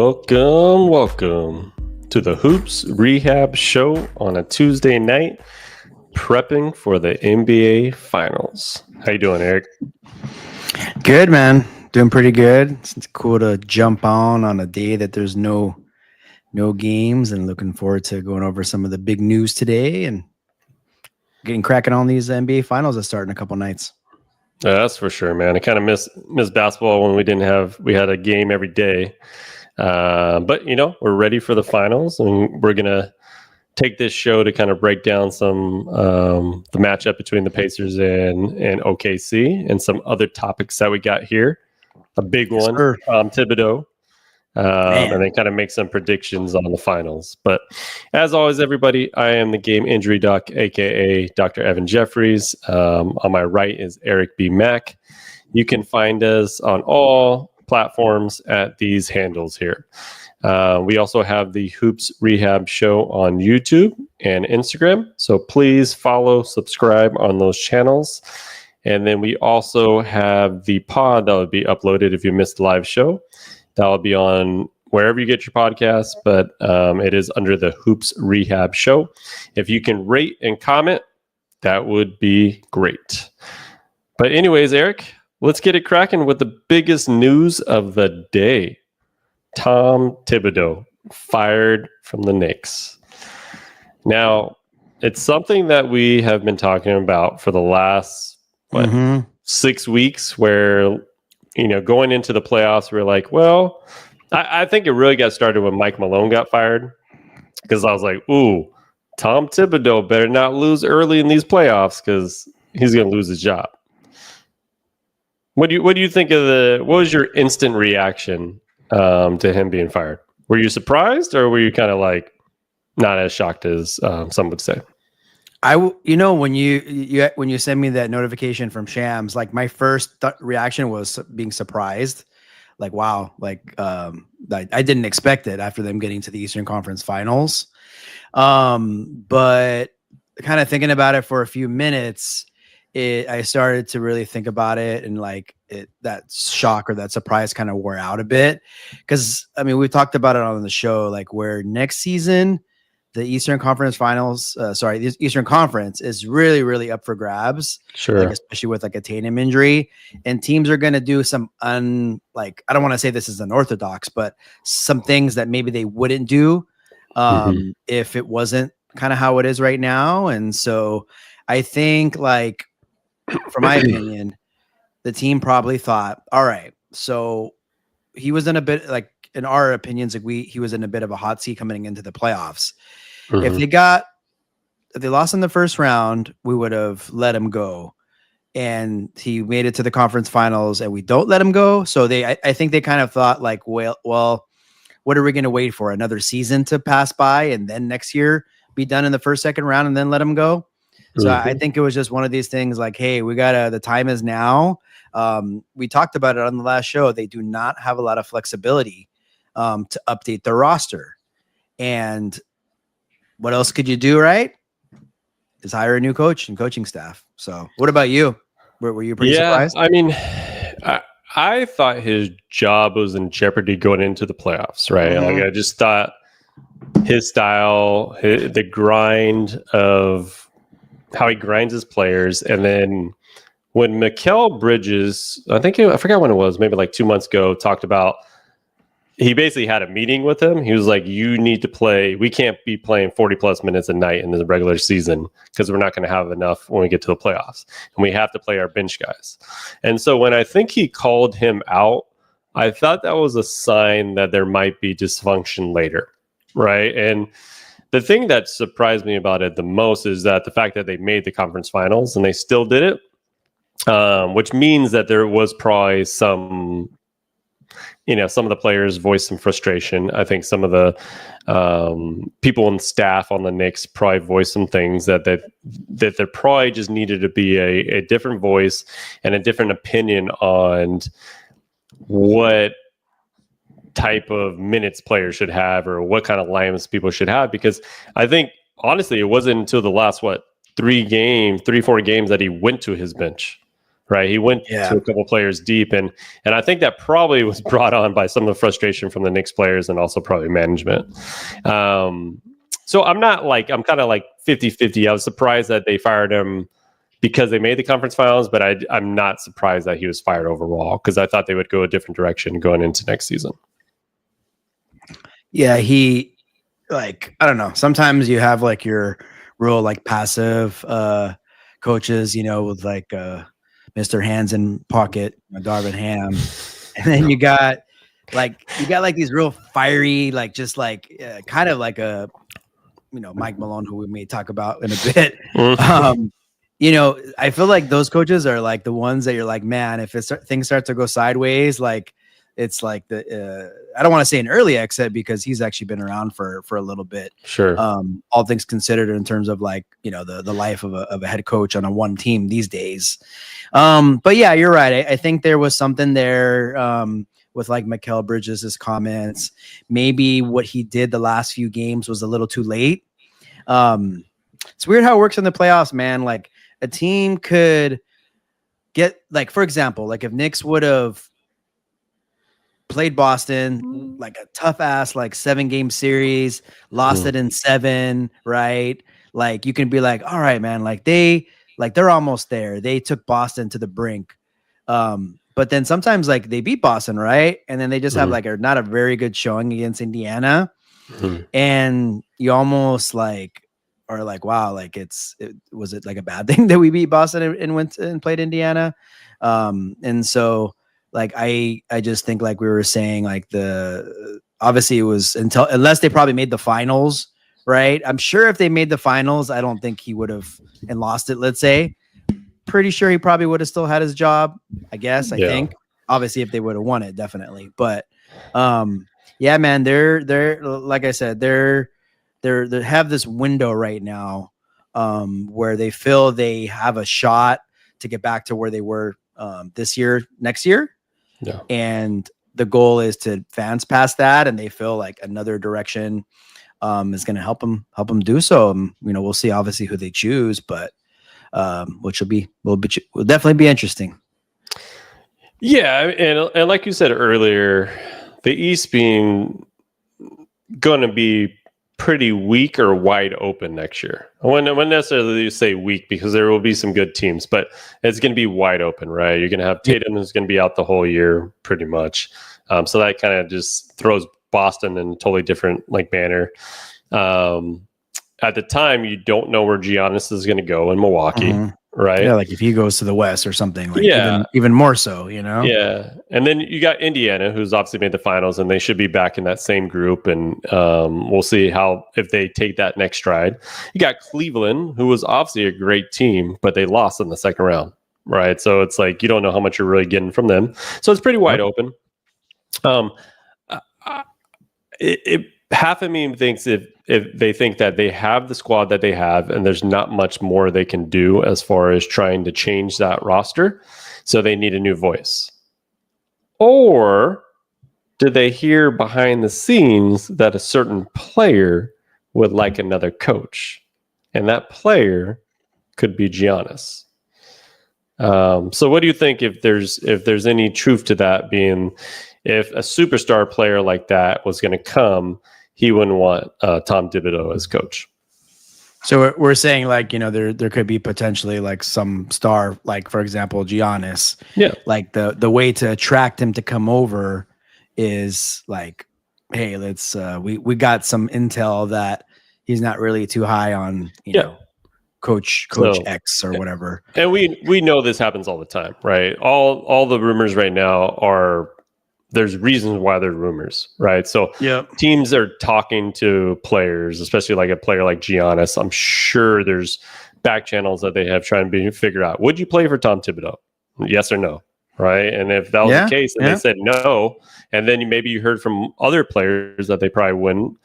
Welcome to the Hoops Rehab Show on a Tuesday night, prepping for the NBA Finals. How you doing, Eric? Good, man. Doing pretty good. It's cool to jump on a day that there's no games, and looking forward to going over some of the big news today and getting cracking on these NBA Finals that start in a couple nights. That's for sure, man. I kind of miss basketball when we had a game every day. But we're ready for the finals, and we're gonna take this show to kind of break down some the matchup between the Pacers and OKC and some other topics that we got here. A big one, Tom Thibodeau, and then kind of make some predictions on the finals. But as always, everybody, I am the Game Injury Doc, aka Dr. Evan Jeffries. On my right is Eric B. Mack. You can find us on all platforms at these handles here. We also have the Hoops Rehab Show on YouTube and Instagram, so please follow, subscribe on those channels. And then we also have the pod that will be uploaded if you missed the live show. That will be on wherever you get your podcasts, but it is under the Hoops Rehab Show. If you can rate and comment, that would be great. But anyways, Eric, let's get it cracking with the biggest news of the day. Tom Thibodeau fired from the Knicks. Now, it's something that we have been talking about for the last 6 weeks, where going into the playoffs, we're like, well, I think it really got started when Mike Malone got fired, because I was like, ooh, Tom Thibodeau better not lose early in these playoffs, because he's going to lose his job. What do you think of what was your instant reaction to him being fired? Were you surprised, or were you kind of like not as shocked as some would say? When you send me that notification from Shams, like my first reaction was being surprised, like wow, like I didn't expect it after them getting to the Eastern Conference Finals. But kind of thinking about it for a few minutes, I started to really think about it, and that shock or that surprise kind of wore out a bit, because we talked about it on the show, like where next season the Eastern Conference Finals, the Eastern Conference is really, really up for grabs. Sure. Especially with a Tatum injury, and teams are going to do some I don't want to say this is unorthodox, but some things that maybe they wouldn't do if it wasn't kind of how it is right now. And so I think, from my opinion, the team probably thought, all right, so he was in a bit, in our opinions, he was in a bit of a hot seat coming into the playoffs. If they lost in the first round, we would have let him go, and he made it to the conference finals, and we don't let him go. So I think they kind of thought well, what are we going to wait for? Another season to pass by, and then next year be done in the first, second round, and then let him go. So I think it was just one of these things like, hey, the time is now. We talked about it on the last show. They do not have a lot of flexibility to update their roster. And what else could you do, right? Is hire a new coach and coaching staff. So what about you? Were you pretty surprised? I thought his job was in jeopardy going into the playoffs, right? I just thought his style, the grind of how he grinds his players. And then when Mikal Bridges, I forgot when it was, maybe 2 months ago, talked about, he basically had a meeting with him. He was like, you need to play. We can't be playing 40 plus minutes a night in the regular season, because we're not going to have enough when we get to the playoffs. And we have to play our bench guys. And so when I think he called him out, I thought that was a sign that there might be dysfunction later. Right. And the thing that surprised me about it the most is that the fact that they made the conference finals and they still did it, which means that there was probably some of the players voiced some frustration. I think some of the people and staff on the Knicks probably voiced some things that there probably just needed to be a different voice and a different opinion on what type of minutes players should have, or what kind of lineups people should have. Because I think, honestly, it wasn't until the last, 4 games that he went to his bench. right? He went to a couple players deep, and I think that probably was brought on by some of the frustration from the Knicks players and also probably management. So I'm kind of like 50-50. I was surprised that they fired him because they made the conference finals, but I'm not surprised that he was fired overall because I thought they would go a different direction going into next season. Yeah, he I don't know. Sometimes you have like your real like passive coaches, with like Mr. Hands in Pocket, Darvin Ham, and then you got like these real fiery, like just like kind of like a Mike Malone, who we may talk about in a bit. I feel like those coaches are like the ones that you're like, man, if things start to go sideways, like it's like the I don't want to say an early exit because he's actually been around for a little bit. Sure. All things considered in terms of like, the life of a head coach on a one team these days. But yeah, you're right. I think there was something there with like Mikal Bridges' comments. Maybe what he did the last few games was a little too late. It's weird how it works in the playoffs, man. Like a team could get like, for example, like if Knicks would have played Boston, like a tough ass, like 7-game series, lost it in 7, right? Like you can be like, all right, man, they're almost there. They took Boston to the brink. But then sometimes like they beat Boston, right? And then they just have like not a very good showing against Indiana. And you almost like are like, wow, like was it like a bad thing that we beat Boston and went and played Indiana? And so like I just think like we were saying, like obviously it was unless they probably made the finals, right? I'm sure if they made the finals, I don't think he would have and lost it, let's say. Pretty sure he probably would have still had his job, I guess. I think obviously if they would have won it, definitely. But yeah, man, they're like I said, they have this window right now where they feel they have a shot to get back to where they were this year, next year. Yeah. And the goal is to advance past that, and they feel like another direction is going to help them do so. We'll see obviously who they choose, but which will definitely be interesting. Yeah, and like you said earlier, the East being going to be pretty weak or wide open next year. I wouldn't necessarily say weak because there will be some good teams, but it's going to be wide open, right? You're going to have Tatum who's going to be out the whole year pretty much. So that kind of just throws Boston in a totally different like manner. At the time, you don't know where Giannis is going to go in Milwaukee, right? Yeah, like if he goes to the West or something, like even more so, Yeah, and then you got Indiana, who's obviously made the finals, and they should be back in that same group, and we'll see if they take that next stride. You got Cleveland, who was obviously a great team, but they lost in the second round, right? So it's like you don't know how much you're really getting from them. So it's pretty wide open. Half of me thinks if they think that they have the squad that they have and there's not much more they can do as far as trying to change that roster, so they need a new voice. Or did they hear behind the scenes that a certain player would like another coach, and that player could be Giannis? So what do you think if there's any truth to that, being if a superstar player like that was going to come, he wouldn't want Tom Thibodeau as coach? So we're saying like, there could be potentially like some star, like for example, Giannis. Yeah. Like the way to attract him to come over is like, hey, let's we got some intel that he's not really too high on, Coach X or whatever. And we know this happens all the time, right? All the rumors right now are, there's reasons why they're rumors, right? So teams are talking to players, especially like a player like Giannis. I'm sure there's back channels that they have trying to figure out, would you play for Tom Thibodeau? Yes or no, right? And if that was the case and they said no, and then maybe you heard from other players that they probably wouldn't,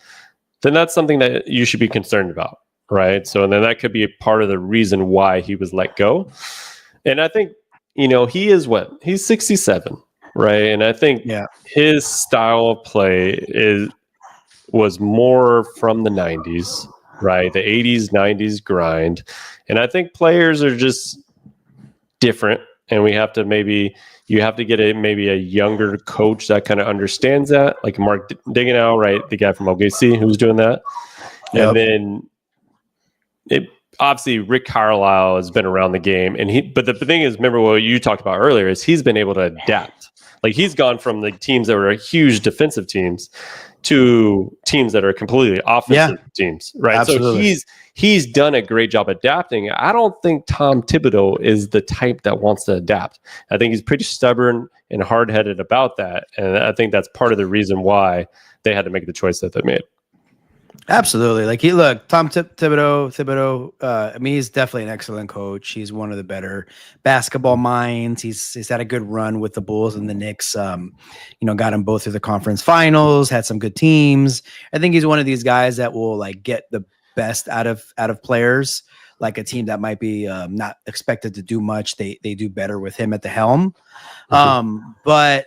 then that's something that you should be concerned about, right? So and then that could be a part of the reason why he was let go. And I think, he's 67. Right. And I think his style of play was more from the 90s, right? The 80s, 90s grind. And I think players are just different and you have to get maybe a younger coach that kind of understands that, like Mark Diggenow, right? The guy from OKC who's doing that. Yep. And then obviously Rick Carlisle has been around the game, but the thing is, remember what you talked about earlier, is he's been able to adapt. Like he's gone from the teams that were huge defensive teams to teams that are completely offensive teams, right? Absolutely. So he's done a great job adapting. I don't think Tom Thibodeau is the type that wants to adapt. I think he's pretty stubborn and hard-headed about that, and I think that's part of the reason why they had to make the choice that they made. Absolutely. Like Tom Thibodeau, I mean, he's definitely an excellent coach. He's one of the better basketball minds. He's had a good run with the Bulls and the Knicks. Got him both through the conference finals, had some good teams. I think he's one of these guys that will like get the best out of players. Like a team that might be not expected to do much, they do better with him at the helm. Sorry,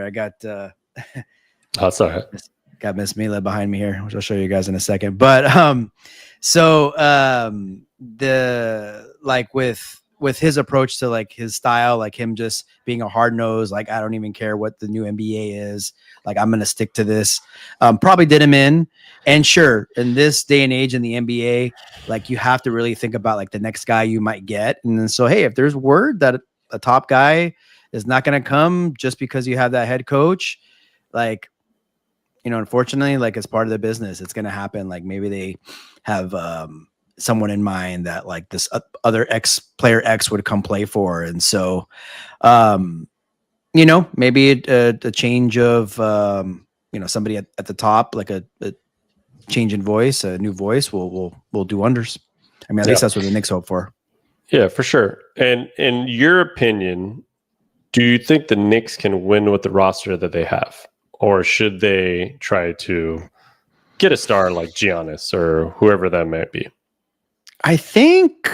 I got oh, sorry. Got Miss Mila behind me here, which I'll show you guys in a second. But with his approach to like his style, like him just being a hard nose, like I don't even care what the new NBA is, like I'm gonna stick to this. Probably did him in. And sure, in this day and age in the NBA, like you have to really think about like the next guy you might get. And then so hey, if there's word that a top guy is not gonna come just because you have that head coach, like, unfortunately, like as part of the business, it's going to happen. Like maybe they have someone in mind that like this other player X would come play for. And so, maybe a change of, somebody at the top, like a change in voice, a new voice will do wonders. I mean, at least that's what the Knicks hope for. Yeah, for sure. And in your opinion, do you think the Knicks can win with the roster that they have? Or should they try to get a star like Giannis or whoever that might be? I think,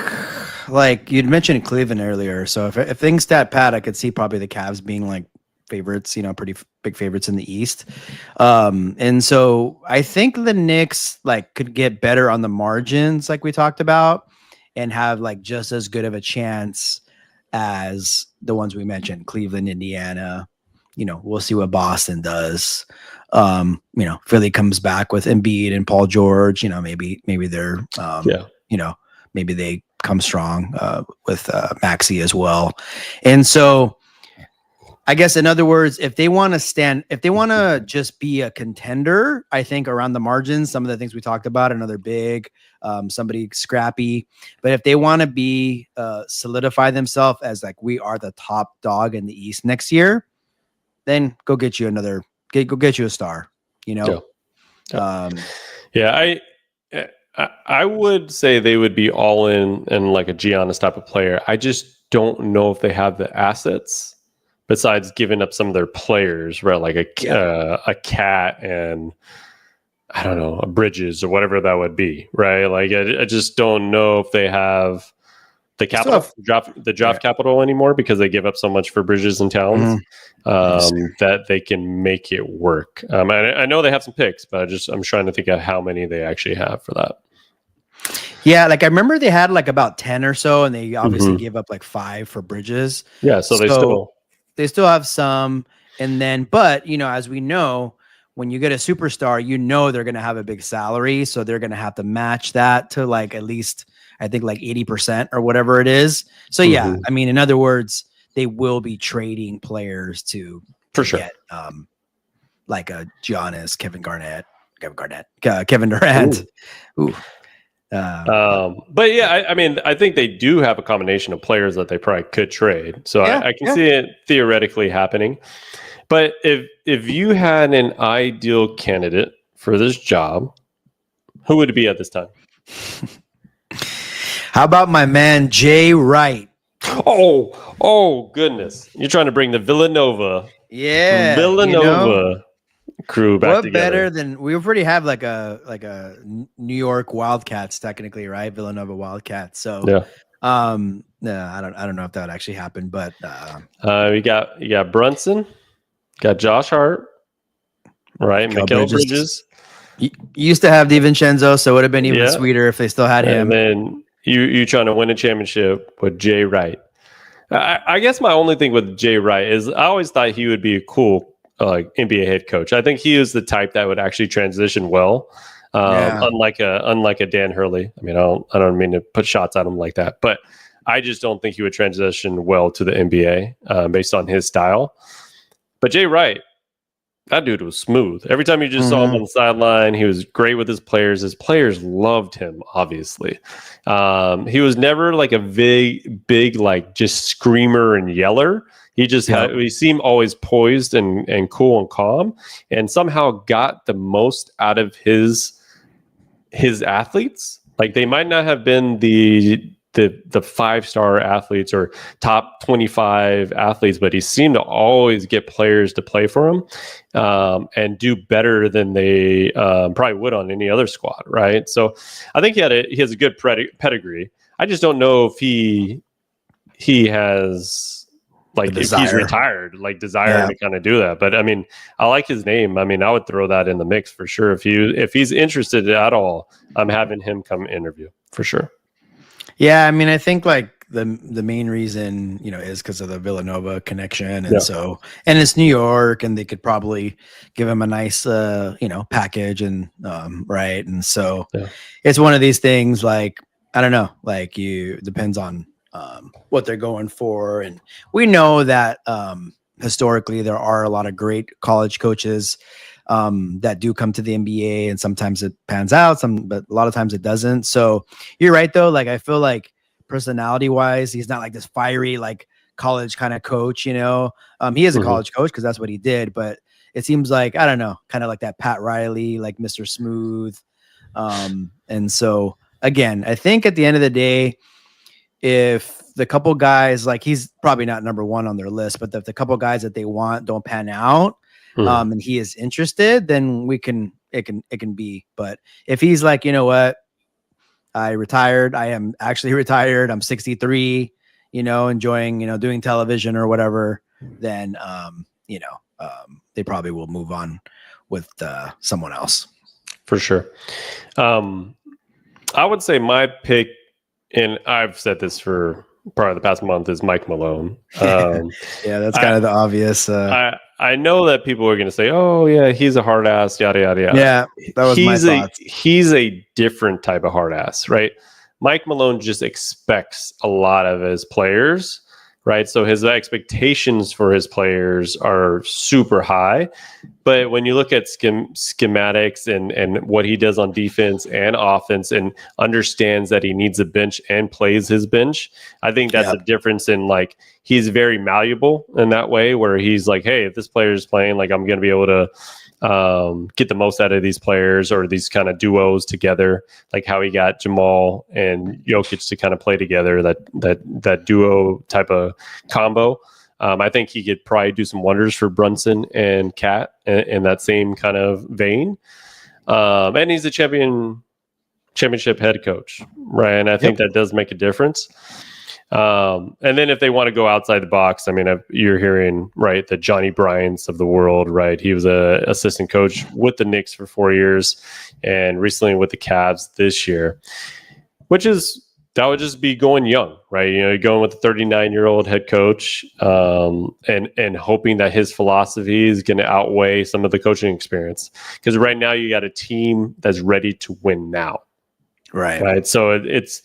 like you'd mentioned Cleveland earlier. So if things stat pat, I could see probably the Cavs being like favorites, pretty big favorites in the East. And so I think the Knicks like could get better on the margins, like we talked about, and have like just as good of a chance as the ones we mentioned, Cleveland, Indiana. We'll see what Boston does. Philly comes back with Embiid and Paul George. Maybe they're, maybe they come strong with Maxey as well. And so, I guess in other words, if they want to just be a contender, I think around the margins, some of the things we talked about, another big, somebody scrappy. But if they want to be solidify themselves as like we are the top dog in the East next year, then go get you a star, Yeah. I would say they would be all in like a Giannis type of player. I just don't know if they have the assets besides giving up some of their players, right? Like a Cat and I don't know, a Bridges or whatever that would be, right? Like I just don't know if they have the capital, the draft capital anymore because they give up so much for Bridges and Towns that they can make it work. I know they have some picks, but I'm trying to think of how many they actually have for that. Yeah, like I remember they had like about 10 or so, and they obviously gave up like 5 for Bridges. Yeah, so they still have some, and then but as we know, when you get a superstar, they're going to have a big salary, so they're going to have to match that to like at least I think like 80% or whatever it is. So yeah, I mean, in other words, they will be trading players to get like a Giannis, Kevin Durant. Ooh. But yeah, I mean, I think they do have a combination of players that they probably could trade. So I can see it theoretically happening. But if you had an ideal candidate for this job, who would it be at this time? How about my man Jay Wright? Oh goodness! You're trying to bring the Villanova crew back together. What better than we already have like a New York Wildcats technically, right? Villanova Wildcats. So no, I don't know if that would actually happen, but you got Brunson, got Josh Hart, right? Mikal Bridges. You used to have DiVincenzo, so it would have been even sweeter if they still had him. And then you trying to win a championship with Jay Wright. I guess my only thing with Jay Wright is I always thought he would be a cool NBA head coach. I think he is the type that would actually transition well, unlike a Dan Hurley. I mean, I don't mean to put shots at him like that, but I just don't think he would transition well to the NBA based on his style. But Jay Wright, that dude was smooth. Every time you just saw him on the sideline, he was great with his players. His players loved him, obviously. He was never like a big like just screamer and yeller. He just he seemed always poised and cool and calm, and somehow got the most out of his athletes. Like they might not have been the 5-star athletes or top 25 athletes, but he seemed to always get players to play for him and do better than they probably would on any other squad, right? So I think he has a good pedigree. I just don't know if he has like if he's retired, like desire to kind of do that. But I mean, I like his name. I mean, I would throw that in the mix for sure. If he's interested at all, I'm having him come interview for sure. Yeah, I mean, I think like the main reason, is because of the Villanova connection, and and it's New York, and they could probably give him a nice, package, and right, and so it's one of these things. Like I don't know, like depends on what they're going for, and we know that historically there are a lot of great college coaches that do come to the NBA, and sometimes it pans out, but a lot of times it doesn't. So you're right though. Like I feel like personality wise, he's not like this fiery, like college kind of coach, He is a college coach because that's what he did, but it seems like, I don't know, kind of like that Pat Riley, like Mr. Smooth. And so again, I think at the end of the day, if the couple guys, like he's probably not number one on their list, but if the couple guys that they want don't pan out, and he is interested, then it can be. But if he's like, you know what, I retired, I am actually retired, I'm 63, enjoying, doing television or whatever, then they probably will move on with someone else. For sure. I would say my pick, and I've said this for probably the past month, is Mike Malone. Yeah, that's kind of the obvious. I know that people are going to say, "Oh, yeah, he's a hard ass," yada yada yada. Yeah, that was my thoughts. He's a different type of hard ass, right? Mike Malone just expects a lot of his players, right? So his expectations for his players are super high. But when you look at schematics and what he does on defense and offense, and understands that he needs a bench and plays his bench, I think that's a difference in, like, he's very malleable in that way, where he's like, hey, if this player is playing, like, I'm going to be able to get the most out of these players, or these kind of duos together, like how he got Jamal and Jokic to kind of play together, that duo type of combo. I think he could probably do some wonders for Brunson and Cat in that same kind of vein. And he's a championship head coach, right? And I think that does make a difference. And then if they want to go outside the box, I mean, you're hearing, right, the Johnny Bryants of the world, right? He was a assistant coach with the Knicks for 4 years, and recently with the Cavs this year, that would just be going young, right? You're going with a 39-year-old head coach, and hoping that his philosophy is going to outweigh some of the coaching experience. Because right now you got a team that's ready to win now, right? So it's,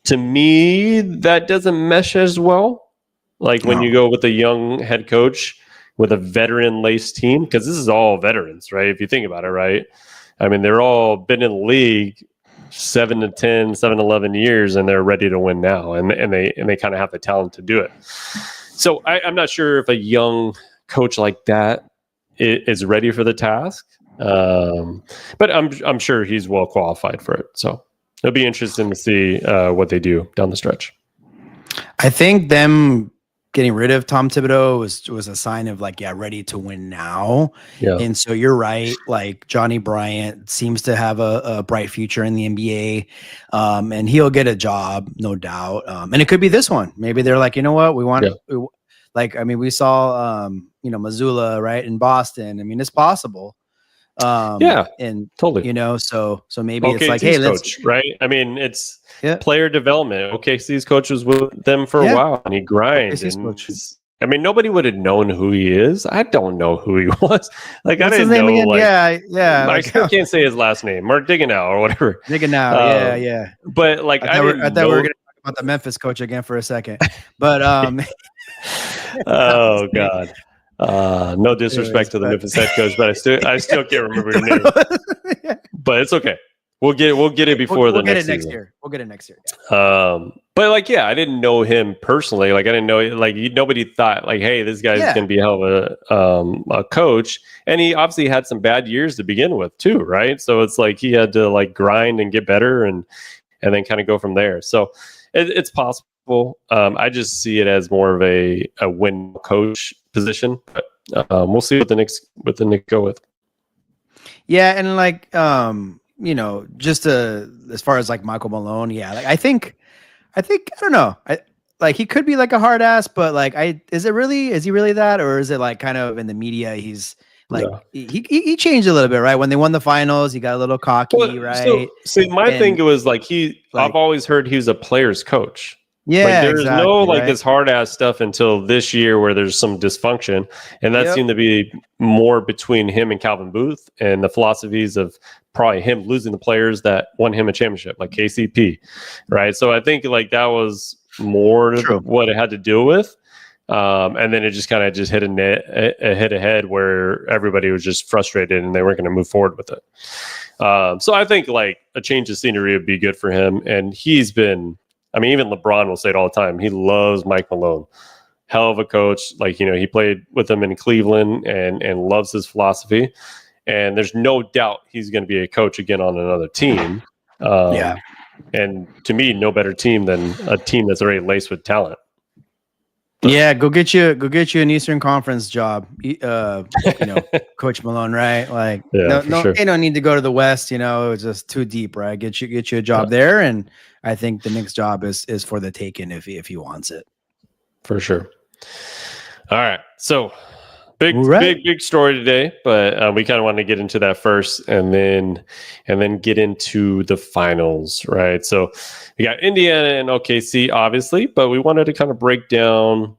to me, that doesn't mesh as well. Like when you go with a young head coach with a veteran-laced team, because this is all veterans, right? If you think about it, right? I mean, they're all been in the league 7 to 10, 7 to 11 years, and they're ready to win now, and they kind of have the talent to do it. So I'm not sure if a young coach like that is ready for the task, but I'm sure he's well qualified for it. So it'll be interesting to see what they do down the stretch. I think them getting rid of Tom Thibodeau was a sign of, like, ready to win now. Yeah. And so you're right. Like, Johnny Bryant seems to have a bright future in the NBA, and he'll get a job, no doubt. And it could be this one. Maybe they're like, you know what, we want we saw, Missoula, right, in Boston. I mean, it's possible. And totally. so maybe it's OKC's like, hey, let's coach, right? I mean, it's yeah, player development. OKC's coach was with them for a while, and he grinds. OKC's And coach. I mean, nobody would have known who he is. I don't know who he was. Like, What's I his didn't name know. again? Like, Yeah. I still can't say his last name. Mark Digganow or whatever. Digganow. Yeah. But like, I thought we didn't were know. going to talk about the Memphis coach again for a second, but Oh God. No disrespect to the Memphis head coach, but I still can't remember his name. Yeah. But it's okay. We'll get it before the next season. Year. We'll get it next year. But like, yeah, I didn't know him personally. Like, I didn't know, like, nobody thought like, hey, this guy's going to be a hell of a coach. And he obviously had some bad years to begin with too, right? So it's like he had to like grind and get better and then kind of go from there. So it's possible. I just see it as more of a win coach position. But we'll see what the Knicks go with. Yeah, and like just as far as like Michael Malone, like I think I don't know. Like he could be like a hard ass, but like is he really that, or is it like kind of in the media he's like he changed a little bit, right? When they won the finals, he got a little cocky, right? So my thing was like I've always heard he was a player's coach. Yeah, like there's exactly, no like this hard ass stuff until this year where there's some dysfunction, and that seemed to be more between him and Calvin Booth and the philosophies of probably him losing the players that won him a championship, like KCP, right? So I think like that was more what it had to deal with, and then it just kind of hit a head where everybody was just frustrated and they weren't going to move forward with it. So I think like a change of scenery would be good for him, and he's been. I mean, even LeBron will say it all the time. He loves Mike Malone. Hell of a coach. Like, he played with him in Cleveland and loves his philosophy. And there's no doubt he's going to be a coach again on another team. And to me, no better team than a team that's already laced with talent. Yeah, go get you an Eastern Conference job, Coach Malone, right? Like, you don't need to go to the West. It's just too deep, right? Get you a job there, and I think the Knicks job is for the taking if he wants it. For sure. All right, so big story today, but we kind of wanted to get into that first, and then get into the finals, right? So we got Indiana and OKC, obviously, but we wanted to kind of break down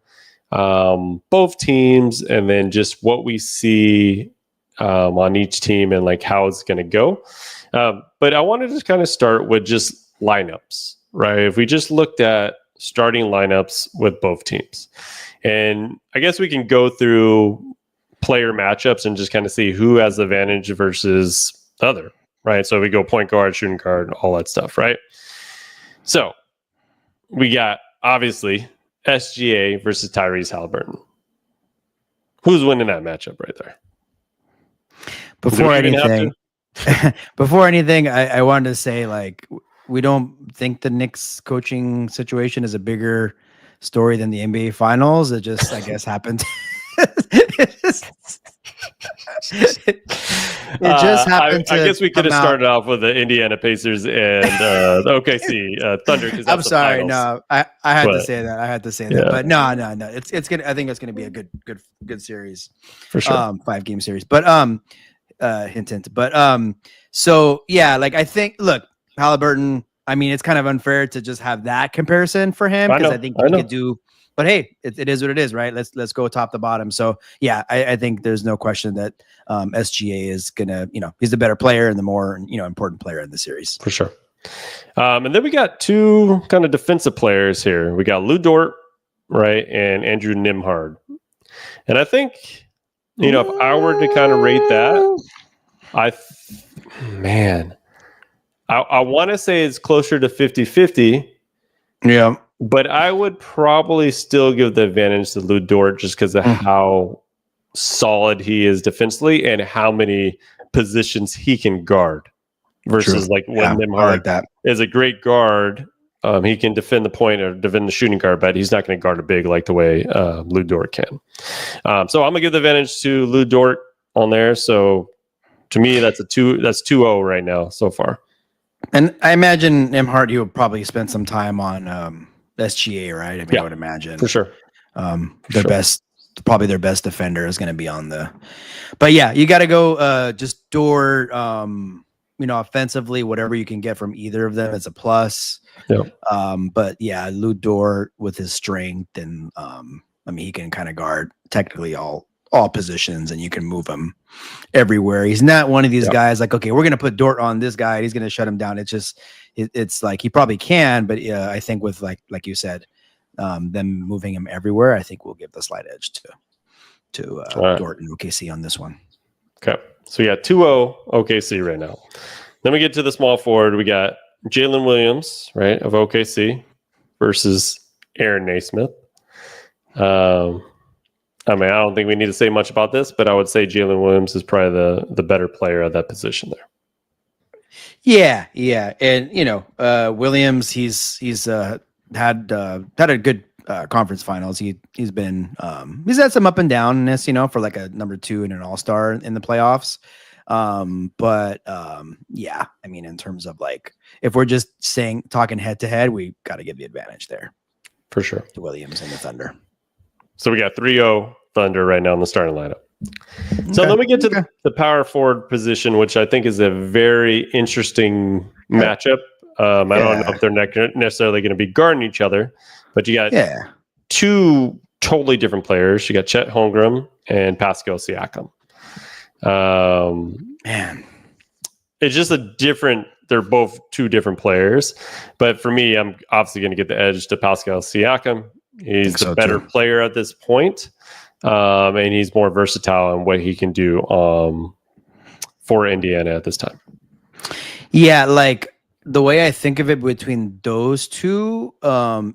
both teams and then just what we see on each team and like how it's going to go. But I wanted to kind of start with just lineups, right? If we just looked at starting lineups with both teams, and I guess we can go through player matchups and just kind of see who has the advantage versus other, right? So we go point guard, shooting guard, all that stuff, right? So we got obviously SGA versus Tyrese Halliburton. Who's winning that matchup right there? Before anything, I wanted to say, like, we don't think the Knicks coaching situation is a bigger story than the NBA Finals. It just, I guess, happened. It just happened. I guess we could have started off with the Indiana Pacers and the OKC Thunder. I'm sorry, no, I had to say that. But no, it's gonna. I think it's gonna be a good series for sure. 5-game series, but hint. But so yeah, like I think. Look, Halliburton. I mean, it's kind of unfair to just have that comparison for him because I think he could do. But hey, it is what it is, right? Let's go top to bottom. So yeah, I think there's no question that SGA is gonna, he's the better player and the more important player in the series for sure. And then we got two kind of defensive players here. We got Lou Dort, right, and Andrew Nembhard. And I think if I were to kind of rate that, I want to say it's closer to 50-50. Yeah. But I would probably still give the advantage to Lou Dort just because of how solid he is defensively and how many positions he can guard versus when Nembhard is a great guard. He can defend the point or defend the shooting guard, but he's not going to guard a big like the way Lou Dort can. So I'm going to give the advantage to Lou Dort on there. So to me, that's 2-0 right now so far. And I imagine Nembhard, he will probably spend some time on SGA, right? I mean, I would imagine for sure. The best probably their best defender is going to be on the. But yeah, you got to go just Dort. Offensively, whatever you can get from either of them is a plus. Yep. But yeah, Lou Dort with his strength and he can kind of guard technically all positions, and you can move him everywhere. He's not one of these guys like, okay, we're going to put Dort on this guy and he's going to shut him down. It's just, it's like he probably can, but I think with like you said, them moving him everywhere, I think we'll give the slight edge to Dort and OKC on this one. Okay. So yeah, 2-0 OKC right now. Then we get to the small forward. We got Jalen Williams, right, of OKC versus Aaron Naismith. I don't think we need to say much about this, but I would say Jalen Williams is probably the better player at that position there. Yeah, and Williams, he's had a good conference finals. He's been he's had some up and downness, for like a number 2 and an all-star in the playoffs. Yeah, I mean, in terms of like, if we're just talking head to head, we got to give the advantage there for sure to Williams and the Thunder. So we got 3-0 Thunder right now in the starting lineup. So then we get to the power forward position, which I think is a very interesting matchup. I don't know if they're necessarily going to be guarding each other, but you got two totally different players. You got Chet Holmgren and Pascal Siakam. Man, it's just they're both two different players. But for me, I'm obviously going to get the edge to Pascal Siakam. He's the better player at this point. And he's more versatile in what he can do for Indiana at this time. Yeah, like the way I think of it between those two,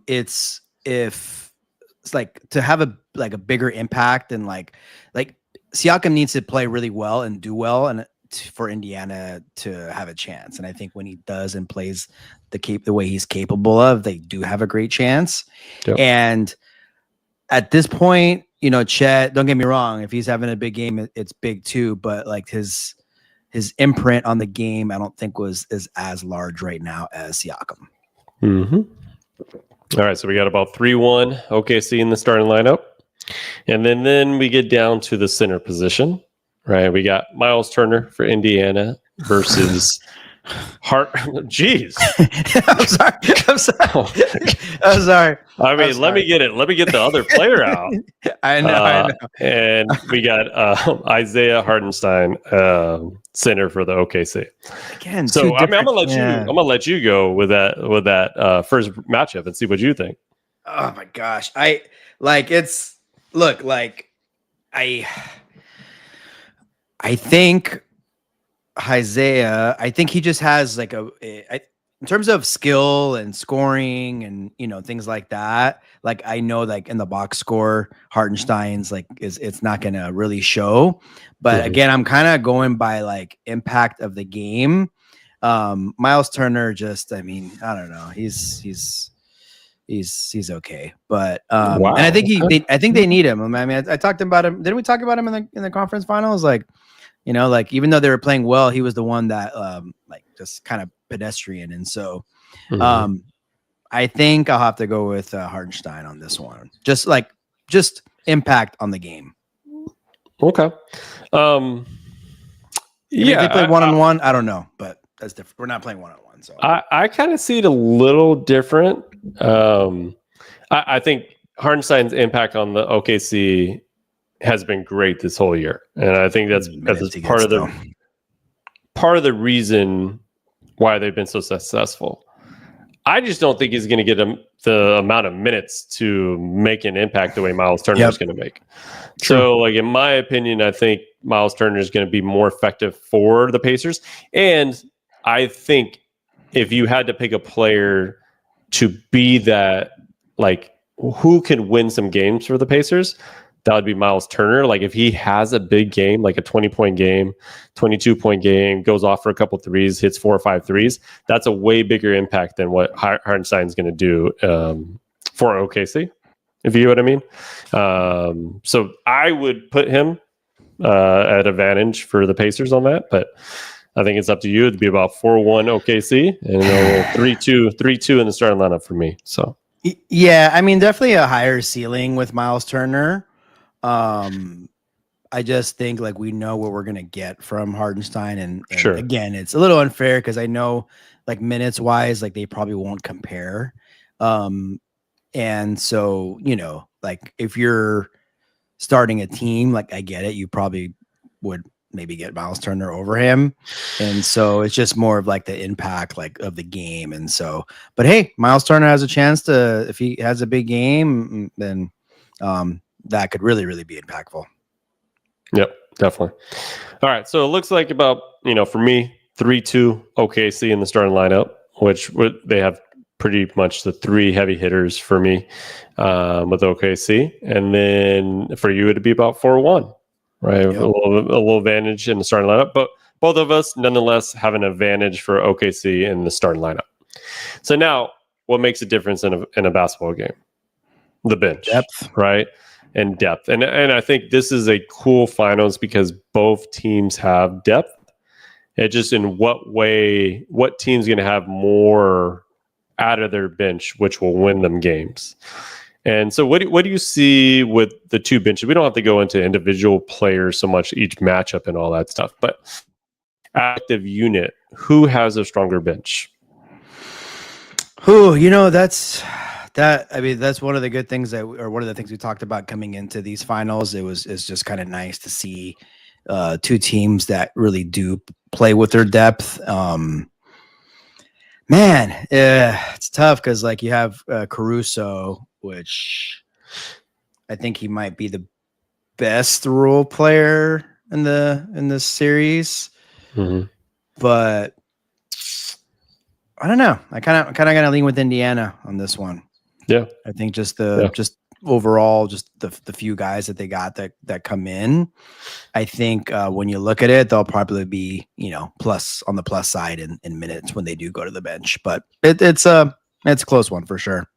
it's like to have a bigger impact, and like Siakam needs to play really well and do well, and for Indiana to have a chance. And I think when he does and plays the way he's capable of, they do have a great chance. Yep. And at this point, Chet, don't get me wrong, if he's having a big game, it's big too, but like his imprint on the game, I don't think is as large right now as Siakam. Mm-hmm. All right, so we got about 3-1 OKC in the starting lineup. And then we get down to the center position, right? We got Miles Turner for Indiana versus Jeez. I'm sorry. I mean, let me get the other player out. I know. And we got Isaiah Hartenstein, center for the OKC. Again, so I'm gonna let you go with that first matchup and see what you think. Oh my gosh, I think Isaiah, I think he just has like in terms of skill and scoring and things like that. Like I know, like in the box score, Hartenstein's it's not gonna really show. But again, I'm kind of going by like impact of the game. Miles Turner, I don't know. He's okay, but and I think they need him. I mean, I talked about him. Didn't we talk about him in the conference finals? Like, even though they were playing well, he was the one that just kind of pedestrian. And so I think I'll have to go with Hartenstein on this one. Just impact on the game. Okay. If they play one-on-one, I don't know, but that's different. We're not playing one-on-one. So I kind of see it a little different. I think Hartenstein's impact on the OKC has been great this whole year, and I think that's part of the reason why they've been so successful. I just don't think he's going to get the amount of minutes to make an impact the way Miles Turner is going to make. True. So, in my opinion, I think Miles Turner is going to be more effective for the Pacers, and I think if you had to pick a player to be that, who can win some games for the Pacers, that would be Miles Turner. Like if he has a big game, like a 20-point game, 22-point game, goes off for a couple threes, hits 4 or 5 threes, that's a way bigger impact than what Hartenstein is going to do for OKC, if you know what I mean. So I would put him at advantage for the Pacers on that, but I think it's up to you. It'd be about 4-1 OKC and 3-2 in the starting lineup for me. So yeah, I mean, definitely a higher ceiling with Miles Turner. I just think like we know what we're gonna get from Hardenstein, and Sure. again, it's a little unfair because I know like minutes wise, like they probably won't compare. And so like if you're starting a team, like I get it, you probably would maybe get Miles Turner over him, and so it's just more of like the impact like of the game, and so. But hey, Miles Turner has a chance to, if he has a big game, then that could really be impactful. Yep, definitely. All right, so it looks like about, for me, 3-2 OKC in the starting lineup, which they have pretty much the three heavy hitters for me with OKC. And then for you, it'd be about 4-1, right? Yep. A little advantage in the starting lineup, but both of us nonetheless have an advantage for OKC in the starting lineup. So now, what makes a difference in a basketball game? The bench, Depth. right? And depth. And I think this is a cool finals because both teams have depth. It just in what way, what team's going to have more out of their bench, which will win them games. And so what do you see with the two benches? We don't have to go into individual players so much, each matchup and all that stuff, but active unit, who has a stronger bench? Who, that's one of the good things or one of the things we talked about coming into these finals. It's just kind of nice to see two teams that really do play with their depth. It's tough because like you have Caruso, which I think he might be the best role player in this series, but I don't know. I kind of gotta lean with Indiana on this one. Yeah, I think just overall, just the few guys that they got that come in. I think when you look at it, they'll probably be plus on the plus side in minutes when they do go to the bench. But it's a close one for sure.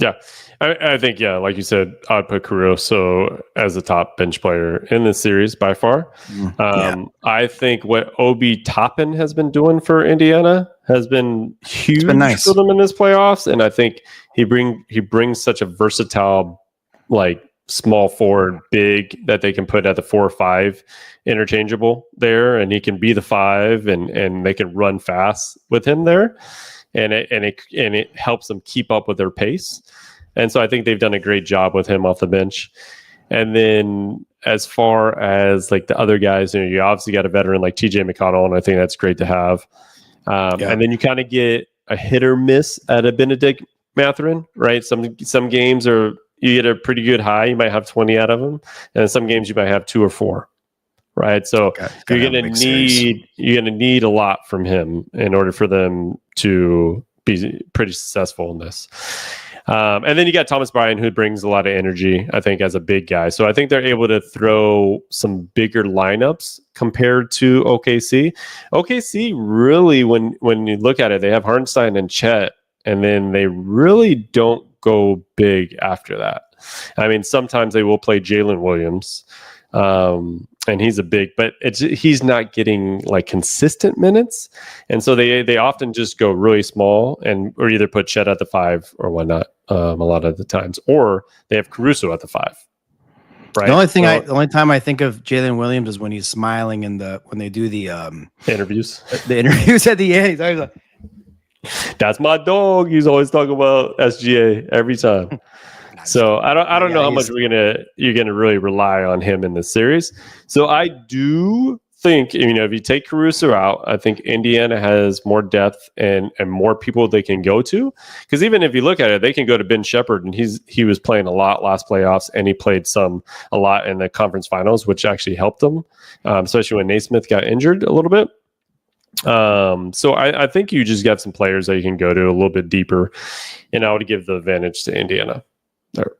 Yeah, I think like you said, I'd put Caruso as the top bench player in this series by far. I think what Obi Toppin has been doing for Indiana has been huge for them in this playoffs, and I think he brings such a versatile, like small forward, big that they can put at the 4 or 5 interchangeable there, and he can be the 5, and they can run fast with him there. And it helps them keep up with their pace. And so I think they've done a great job with him off the bench. And then as far as like the other guys, you obviously got a veteran like TJ McConnell, and I think that's great to have. And then you kind of get a hit or miss at a Benedict Mathurin, right? Some games you get a pretty good high, you might have 20 out of them, and in some games you might have 2 or 4. Right, so you're gonna need a lot from him in order for them to be pretty successful in this. And then you got Thomas Bryant, who brings a lot of energy, I think, as a big guy. So I think they're able to throw some bigger lineups compared to OKC. OKC really, when you look at it, they have Hartenstein and Chet, and then they really don't go big after that. I mean, sometimes they will play Jalen Williams. And he's a big, but he's not getting like consistent minutes, and so they often just go really small or either put Chet at the 5 or whatnot a lot of the times, or they have Caruso at the 5. Right. The only time I think of Jalen Williams is when he's smiling when they do the interviews. The interviews at the end. He's always like, "That's my dog." He's always talking about SGA every time. So I don't know how much you're gonna really rely on him in this series. So I do think if you take Caruso out, I think Indiana has more depth and more people they can go to. Because even if you look at it, they can go to Ben Shepherd, and he was playing a lot last playoffs, and he played a lot in the conference finals, which actually helped them, especially when Naismith got injured a little bit. So I think you just got some players that you can go to a little bit deeper, and I would give the advantage to Indiana.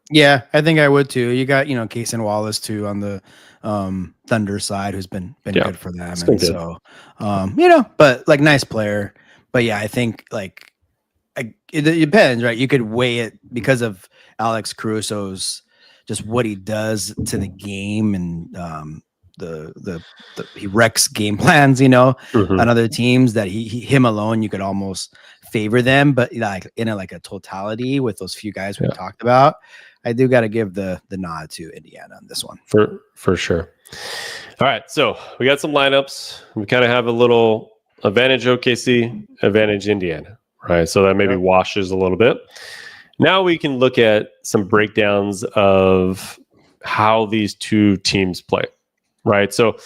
Yeah, I think I would too. You got Cason Wallace too on the Thunder side, who's been good for them, and so but like nice player. But yeah, I think like it depends, right? You could weigh it because of Alex Caruso's just what he does to the game, and he wrecks game plans, Mhm. on other teams that him alone, you could almost favor them. But like in a totality with those few guys we've talked about, I do got to give the nod to Indiana on this one. For sure. All right. So we got some lineups. We kind of have a little advantage OKC, advantage Indiana, right? So that maybe washes a little bit. Now we can look at some breakdowns of how these two teams play, right? So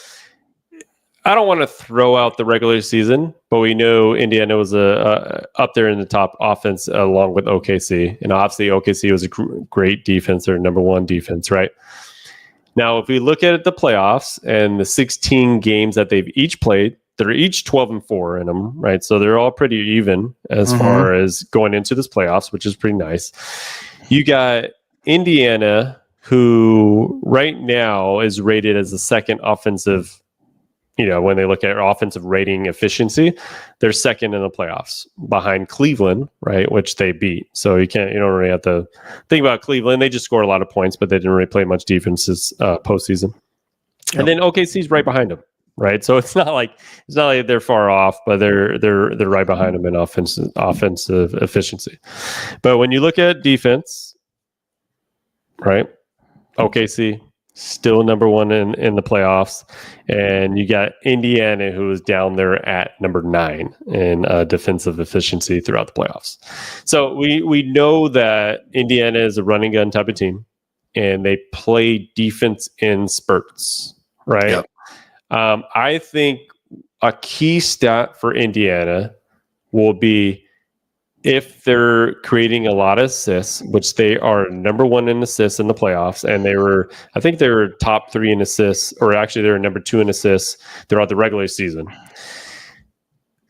I don't want to throw out the regular season, but we know Indiana was up there in the top offense along with OKC. And obviously OKC was a great defense, or number one defense, right? Now, if we look at the playoffs and the 16 games that they've each played, they're each 12-4 in them, right? So they're all pretty even as far as going into this playoffs, which is pretty nice. You got Indiana, who right now is rated as the second offensive, when they look at offensive rating efficiency, they're second in the playoffs behind Cleveland, right, which they beat. So you don't really have to think about Cleveland. They just scored a lot of points, but they didn't really play much defense this postseason. Yep. And then OKC's right behind them, right? So it's not like they're far off, but they're right behind them in offensive efficiency. But when you look at defense, right, OKC still number one in the playoffs, and you got Indiana, who is down there at number 9 in defensive efficiency throughout the playoffs. So we know that Indiana is a running gun type of team, and they play defense in spurts, right? Yep. I think a key stat for Indiana will be if they're creating a lot of assists, which they are number 1 in assists in the playoffs, and I think they were top 3 in assists, or actually they were number 2 in assists throughout the regular season.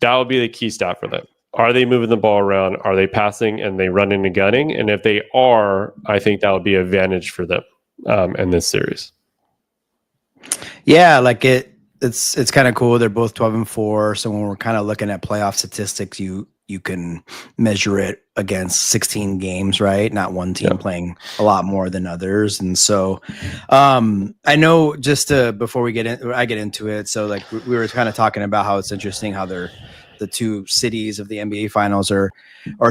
That would be the key stat for them. Are they moving the ball around? Are they passing and they running and gunning? And if they are, I think that would be an advantage for them in this series. Yeah, like it's kind of cool. They're both 12-4. So when we're kind of looking at playoff statistics, you can measure it against 16 games, right? Not one team playing a lot more than others. And so I know before I get into it. So like we were kind of talking about how it's interesting how the two cities of the NBA finals are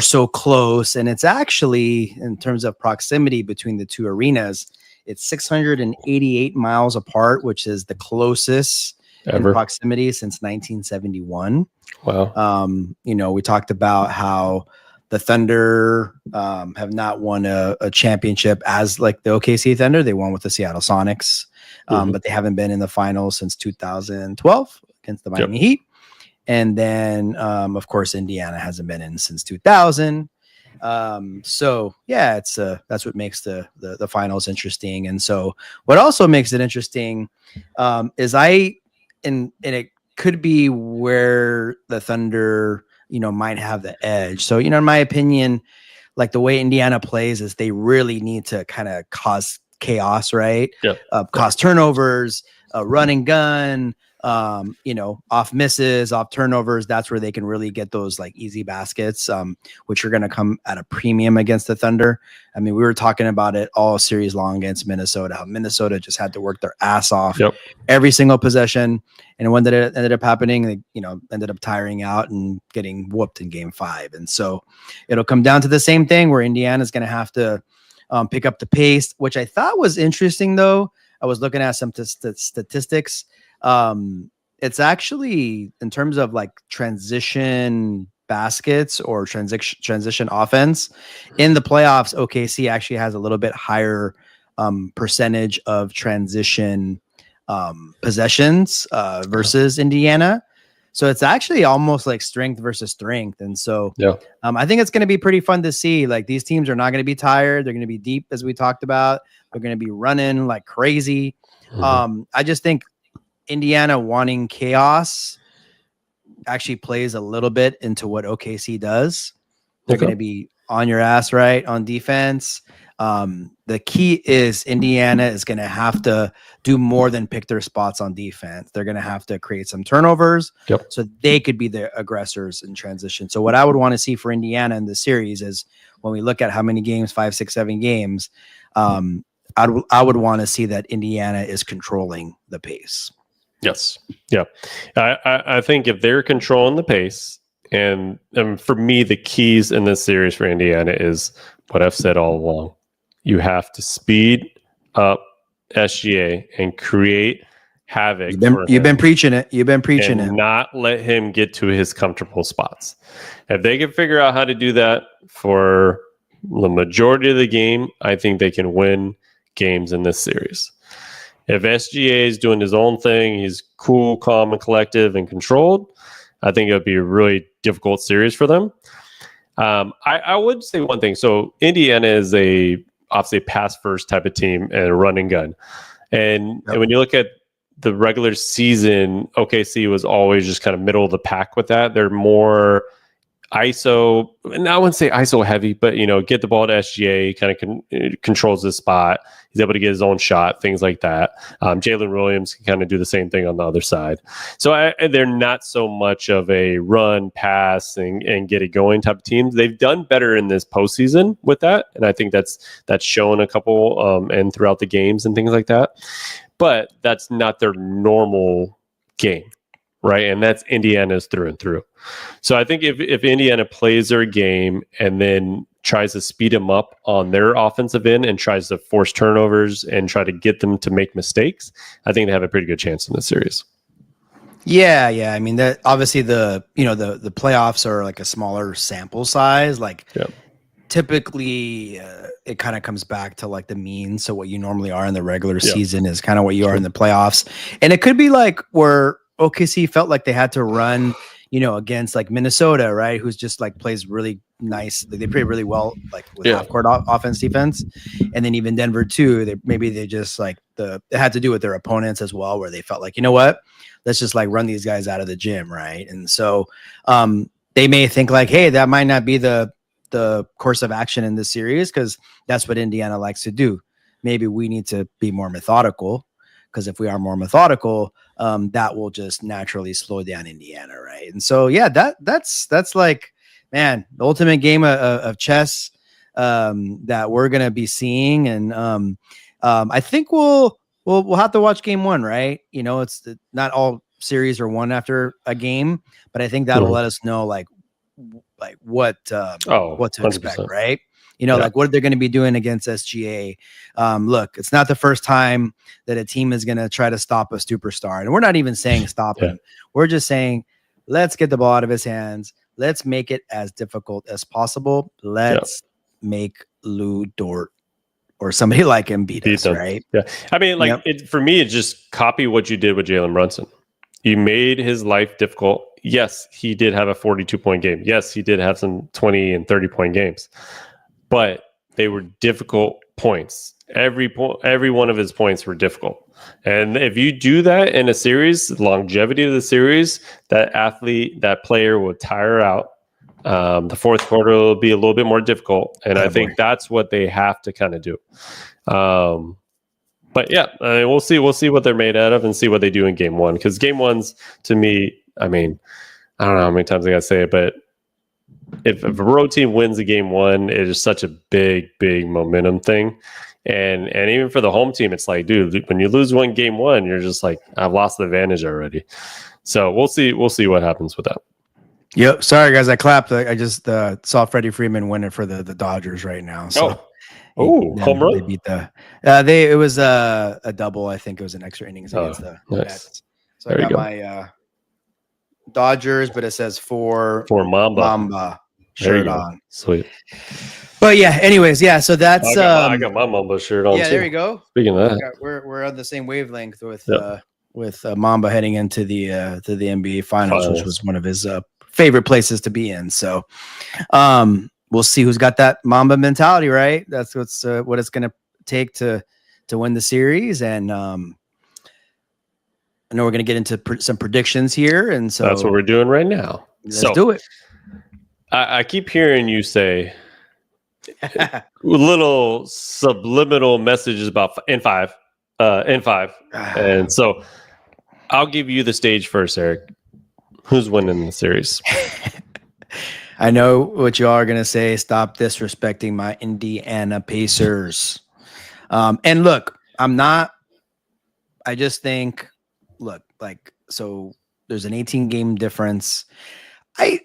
so close. And it's actually, in terms of proximity between the two arenas, it's 688 miles apart, which is the closest ever in proximity since 1971. Wow. We talked about how the Thunder have not won a championship as like the OKC Thunder. They won with the Seattle Sonics, but they haven't been in the finals since 2012 against the Miami Heat. And then, of course, Indiana hasn't been in since 2000. So yeah, that's what makes the finals interesting. And so what also makes it interesting is and it could be where the Thunder, might have the edge. So, in my opinion, like the way Indiana plays is they really need to kind of cause chaos, right? Yeah. Cause turnovers, run and gun, off misses, off turnovers. That's where they can really get those like easy baskets, which are going to come at a premium against the Thunder. I mean, we were talking about it all series long against Minnesota, how Minnesota just had to work their ass off every single possession. And when that ended up happening, they, ended up tiring out and getting whooped in game 5. And so it'll come down to the same thing where Indiana's going to have to pick up the pace, which I thought was interesting, though. I was looking at some statistics. It's actually, in terms of like transition baskets or transition offense in the playoffs, OKC actually has a little bit higher percentage of transition possessions versus Indiana. So it's actually almost like strength versus strength. And so I think it's going to be pretty fun to see. Like, these teams are not going to be tired. They're going to be deep, as we talked about. They're going to be running like crazy. I just think Indiana wanting chaos actually plays a little bit into what OKC does. They're going to be on your ass, right, on defense. The key is Indiana is going to have to do more than pick their spots on defense. They're going to have to create some turnovers so they could be the aggressors in transition. So what I would want to see for Indiana in the series is, when we look at how many games, 5, 6, 7 games, I would want to see that Indiana is controlling the pace. Yes. Yeah. I think if they're controlling the pace, and for me, the keys in this series for Indiana is what I've said all along. You have to speed up SGA and create havoc. You've been preaching it. You've been preaching it. Not let him get to his comfortable spots. If they can figure out how to do that for the majority of the game, I think they can win games in this series. If SGA is doing his own thing, he's cool, calm, and collective and controlled, I think it would be a really difficult series for them. I would say one thing. So Indiana is obviously a pass-first type of team and a run and gun. And when you look at the regular season, OKC was always just kind of middle of the pack with that. They're more ISO, and I wouldn't say ISO heavy, but get the ball to SGA, kind of controls the spot. He's able to get his own shot, things like that. Jalen Williams can kind of do the same thing on the other side. So they're not so much of a run, pass, and get it going type of teams. They've done better in this postseason with that, and I think that's shown a couple and throughout the games and things like that. But that's not their normal game. Right. And that's Indiana's through and through. So I think if Indiana plays their game and then tries to speed them up on their offensive end and tries to force turnovers and try to get them to make mistakes, I think they have a pretty good chance in this series. Yeah. I mean, that obviously the playoffs are like a smaller sample size. Like typically it kind of comes back to like the mean. So what you normally are in the regular season is kind of what you are in the playoffs. And it could be like where OKC felt like they had to run, against like Minnesota, right? Who's just like plays really nice. They play really well, like with half-court offense, defense, and then even Denver too. They just like it had to do with their opponents as well, where they felt like, let's just like run these guys out of the gym, right? And so they may think like, hey, that might not be the course of action in this series because that's what Indiana likes to do. Maybe we need to be more methodical. Because if we are more methodical, that will just naturally slow down Indiana, right? And so, that's like, man, the ultimate game of chess that we're gonna be seeing, and I think we'll have to watch game one, right? It's not all series are won after a game, but I think that'll let us know like what to 100%. Expect, right? Like what they're going to be doing against SGA. Look, it's not the first time that a team is going to try to stop a superstar. And we're not even saying stop him. We're just saying, let's get the ball out of his hands. Let's make it as difficult as possible. Let's make Lou Dort or somebody like him beat us, right? Yeah. I mean, for me, it's just copy what you did with Jalen Brunson. You made his life difficult. Yes, he did have a 42-point game. Yes, he did have some 20 and 30-point games. But they were difficult points. Every one of his points were difficult. And if you do that in a series, the longevity of the series, that player will tire out. The fourth quarter will be a little bit more difficult. And I think that's what they have to kind of do. But we'll see what they're made out of and see what they do in game one. Because game one's, to me, I mean, I don't know how many times I got to say it, but if a road team wins a game one, it is such a big momentum thing. And even for the home team, it's like, dude, when you lose game one, you're just like, I've lost the advantage already. So we'll see what happens with that. Yep. Sorry guys, I clapped. I just saw Freddie Freeman win it for the Dodgers right now. So home run. They beat it was a double. I think it was an extra innings against the Mets. So there I got my Dodgers, but it says for Mamba shirt on. Sweet. But anyways, so that's I got my Mamba shirt on. Yeah, too. There you go. Speaking of that, we're on the same wavelength with Mamba heading into the NBA Finals, which was one of his favorite places to be in. So we'll see who's got that Mamba mentality, right? That's what it's going to take to win the series. And I know we're going to get into some predictions here, and so that's what we're doing right now. Let's do it. I keep hearing you say little subliminal messages about in five, and so I'll give you the stage first, Eric. Who's winning the series? I know what you all are going to say. Stop disrespecting my Indiana Pacers. And look, I just think, so there's an 18 game difference. If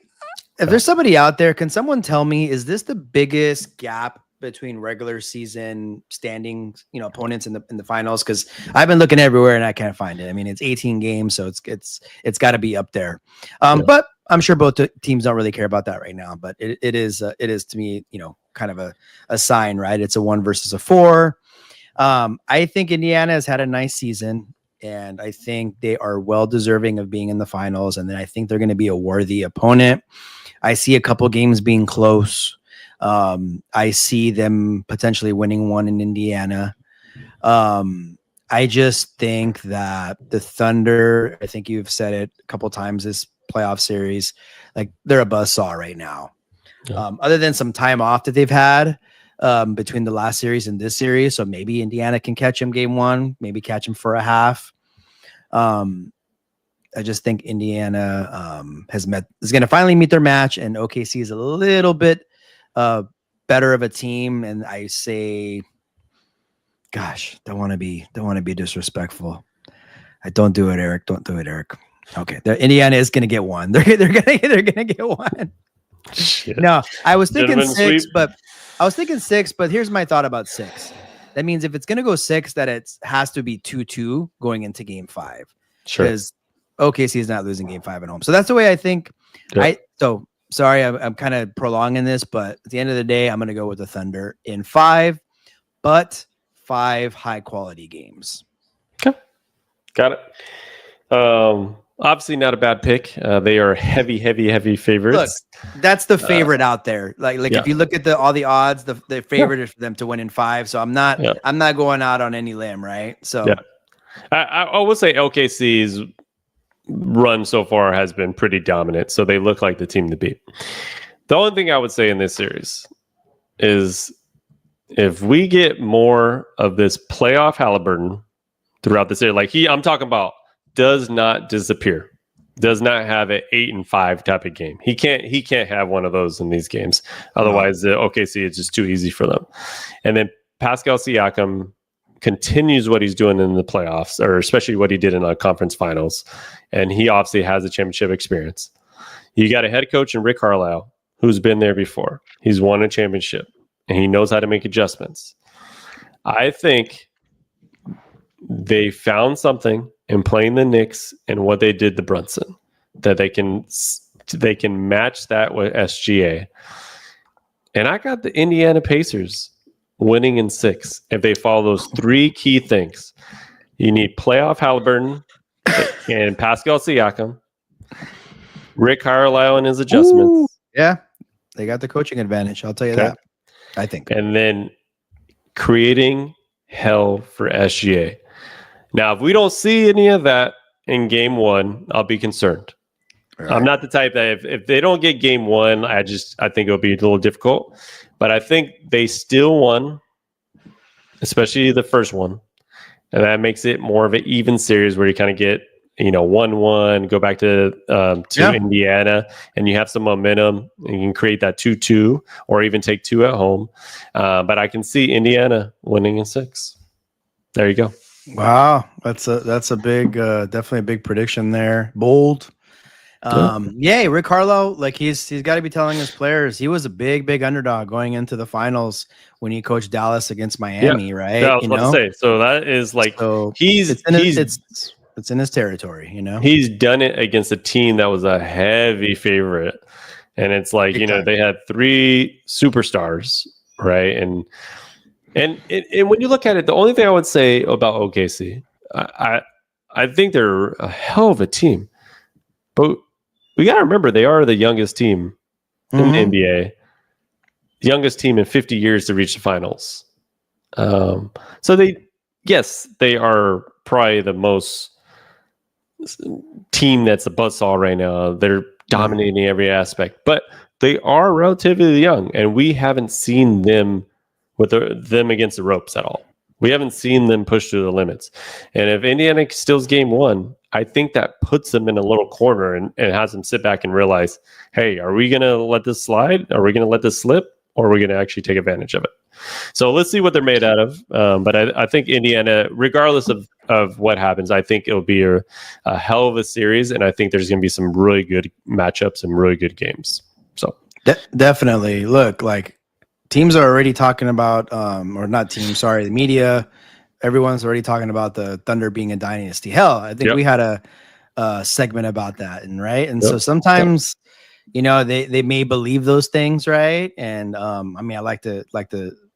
there's somebody out there, can someone tell me, is this the biggest gap between regular season standings, opponents in the finals? Because I've been looking everywhere and I can't find it. I mean, it's 18 games, so it's got to be up there. But I'm sure both teams don't really care about that right now. But it is to me, kind of a sign, right? It's a 1 versus a 4. I think Indiana has had a nice season, and I think they are well deserving of being in the finals. And then I think they're going to be a worthy opponent. I see a couple games being close. I see them potentially winning one in Indiana. I just think that the Thunder, I think you've said it a couple times this playoff series, like they're a buzzsaw right now. Yeah. Other than some time off that they've had between the last series and this series. So maybe Indiana can catch him game 1, maybe catch him for a half. I just think Indiana is going to finally meet their match, and OKC is a little bit better of a team. And I say, gosh, don't want to be disrespectful. Don't do it, Eric. Don't do it, Eric. Okay, Indiana is going to get 1. They're gonna get 1. Shit. No, I was thinking 6, but here's my thought about 6. That means if it's going to go 6, that it has to be 2-2 going into game 5. Sure. Because OKC is not losing game 5 at home. So that's the way I think. Yep. Sorry, I'm kind of prolonging this, but at the end of the day, I'm going to go with the Thunder in 5, but 5 high quality games. Okay. Got it. Obviously not a bad pick. They are heavy favorites. Look, that's the favorite out there. Like if you look at all the odds, the favorite is for them to win in 5. So I'm not going out on any limb, right? So I will say OKC's run so far has been pretty dominant, so they look like the team to beat. The only thing I would say in this series is if we get more of this playoff Halliburton throughout the series, like I'm talking about, does not disappear, does not have an 8-5 type of game. He can't have one of those in these games. Otherwise, the OKC is just too easy for them. And then Pascal Siakam continues what he's doing in the playoffs, or especially what he did in the conference finals. And he obviously has a championship experience. You got a head coach in Rick Carlisle who's been there before. He's won a championship and he knows how to make adjustments. I think they found something in playing the Knicks and what they did to Brunson that they can match that with SGA. And I got the Indiana Pacers winning in 6 if they follow those 3 key things. You need playoff Halliburton and Pascal Siakam, Rick Carlisle and his adjustments. Ooh, yeah, they got the coaching advantage. I'll tell you that. I think. And then creating hell for SGA. Now, if we don't see any of that in game 1, I'll be concerned. Right. I'm not the type that if they don't get game 1, I think it'll be a little difficult. But I think they still won, especially the first one. And that makes it more of an even series where you kind of get, 1-1, go back to Indiana, and you have some momentum, and you can create that 2-2 or even take 2 at home. But I can see Indiana winning in 6. There you go. Wow, that's a big, definitely a big prediction there. Bold. Rick Carlisle, like he's got to be telling his players he was a big underdog going into the finals when he coached Dallas against Miami, right? Yeah, I was about to say. So that is like it's in his territory, He's done it against a team that was a heavy favorite, and it's like they had 3 superstars, right? And when you look at it, the only thing I would say about OKC, I think they're a hell of a team, but we got to remember they are the youngest team in the NBA, the youngest team in 50 years to reach the finals. So they are probably the most team that's a buzzsaw right now. They're dominating every aspect, but they are relatively young, and we haven't seen them with them against the ropes at all. We haven't seen them push to the limits. And if Indiana steals game 1, I think that puts them in a little corner and has them sit back and realize, hey, are we going to let this slide? Are we going to let this slip? or we're going to actually take advantage of it. So let's see what they're made out of. But I think Indiana, regardless of what happens, I think it'll be a hell of a series, and I think there's going to be some really good matchups and really good games. So definitely, look, like teams are already talking about, or not teams, sorry, the media. Everyone's already talking about the Thunder being a dynasty. Hell, I think we had a segment about that, and so sometimes. You know, they may believe those things, right? And I mean, I like to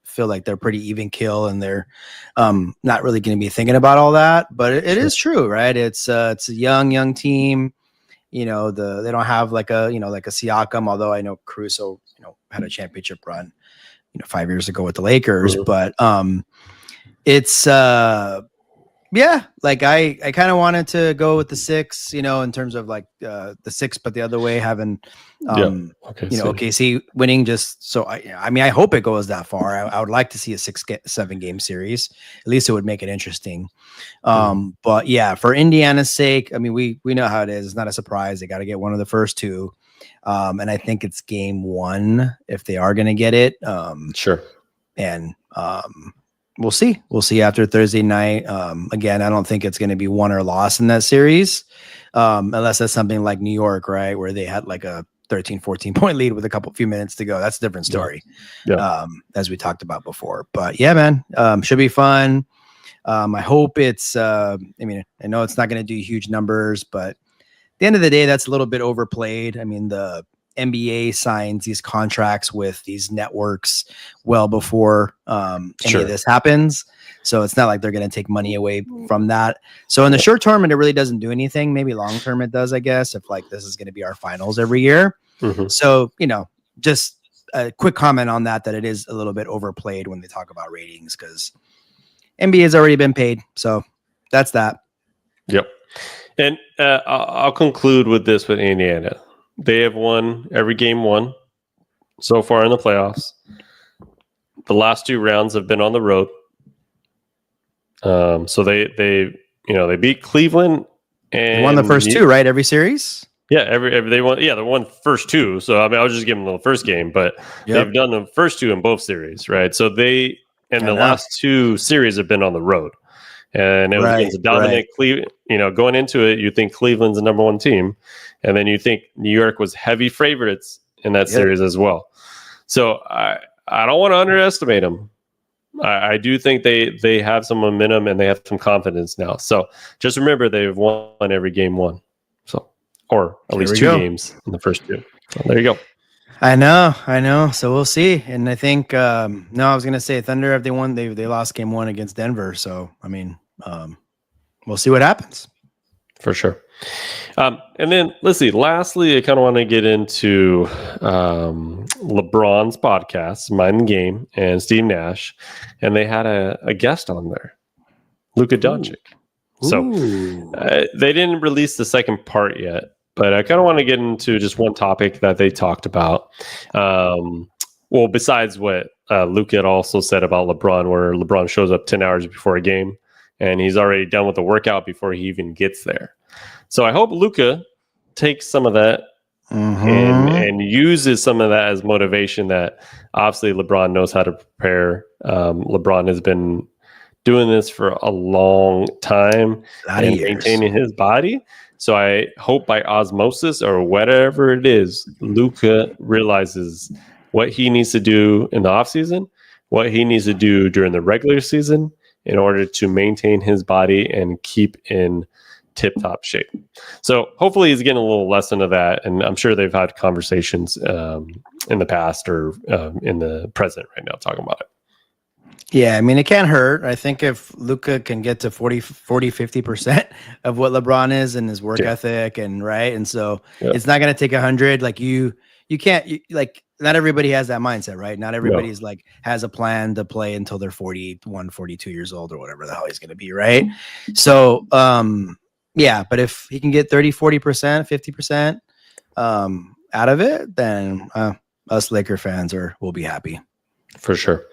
feel like they're pretty even kill, and they're not really going to be thinking about all that. But it is true, right? It's a young team. You know, they don't have like a Siakam, although I know Caruso, had a championship run, 5 years ago with the Lakers. But it's yeah, like I kind of wanted to go with the 6, in terms of like the 6, but the other way having, OKC winning. Just so I mean, I hope it goes that far. I would like to see a 7 game series. At least it would make it interesting. But yeah, for Indiana's sake, I mean, we know how it is. It's not a surprise. They got to get one of the first 2. And I think it's game 1 if they are going to get it. Sure. And we'll see. We'll see after Thursday night. Again, I don't think it's going to be won or lost in that series, unless that's something like New York, right, where they had like a 13, 14 point lead with a few minutes to go. That's a different story, as we talked about before. But yeah, man, should be fun. I hope it's. I mean, I know it's not going to do huge numbers, but at the end of the day, that's a little bit overplayed. I mean, the NBA signs these contracts with these networks well before any of this happens. So it's not like they're going to take money away from that. So in the short term, it really doesn't do anything. Maybe long term it does, I guess, if like this is going to be our finals every year. So, just a quick comment on that it is a little bit overplayed when they talk about ratings, because NBA has already been paid. So that's that. Yep. And I'll conclude with this with Indiana. They have won every game 1 so far in the playoffs. The last 2 rounds have been on the road. So they beat Cleveland and they won the first 2, right? Every series. Yeah, they won. Yeah, they won first 2. So I mean, I was just giving them the first game, but they've done the first 2 in both series, right? So the last 2 series have been on the road. And it was against a dominant Cleveland. Going into it, you think Cleveland's the number 1 team, and then you think New York was heavy favorites in that series as well. So I don't want to underestimate them. I do think they have some momentum and they have some confidence now. So just remember, they've won every game 1, so or at least 2 games in the first 2. So there you go. I know. So we'll see. And I think I was gonna say Thunder, if they won, they lost game 1 against Denver. So I mean, we'll see what happens. For sure. And then let's see. Lastly, I kind of want to get into LeBron's podcast, Mind the Game, and Steve Nash, and they had a guest on there, Luka Doncic. So they didn't release the second part yet, but I kind of want to get into just one topic that they talked about. Well, besides what Luka had also said about LeBron, where LeBron shows up 10 hours before a game, and he's already done with the workout before he even gets there. So I hope Luka takes some of that and uses some of that as motivation, that obviously LeBron knows how to prepare. LeBron has been doing this for a long time and maintaining his body. So I hope by osmosis or whatever it is, Luka realizes what he needs to do in the offseason, what he needs to do during the regular season in order to maintain his body and keep in tip-top shape. So hopefully he's getting a little lesson of that, and I'm sure they've had conversations in the past or in the present right now talking about it. Yeah, I mean, it can't hurt. I think if Luka can get to 40, 50% of what LeBron is in his work ethic, and so it's not going to take 100. Like you can't, not everybody has that mindset, right? Not everybody's has a plan to play until they're 41, 42 years old or whatever the hell he's going to be, right? So, yeah, but if he can get 30, 40%, 50% out of it, then us Laker fans will be happy. For sure.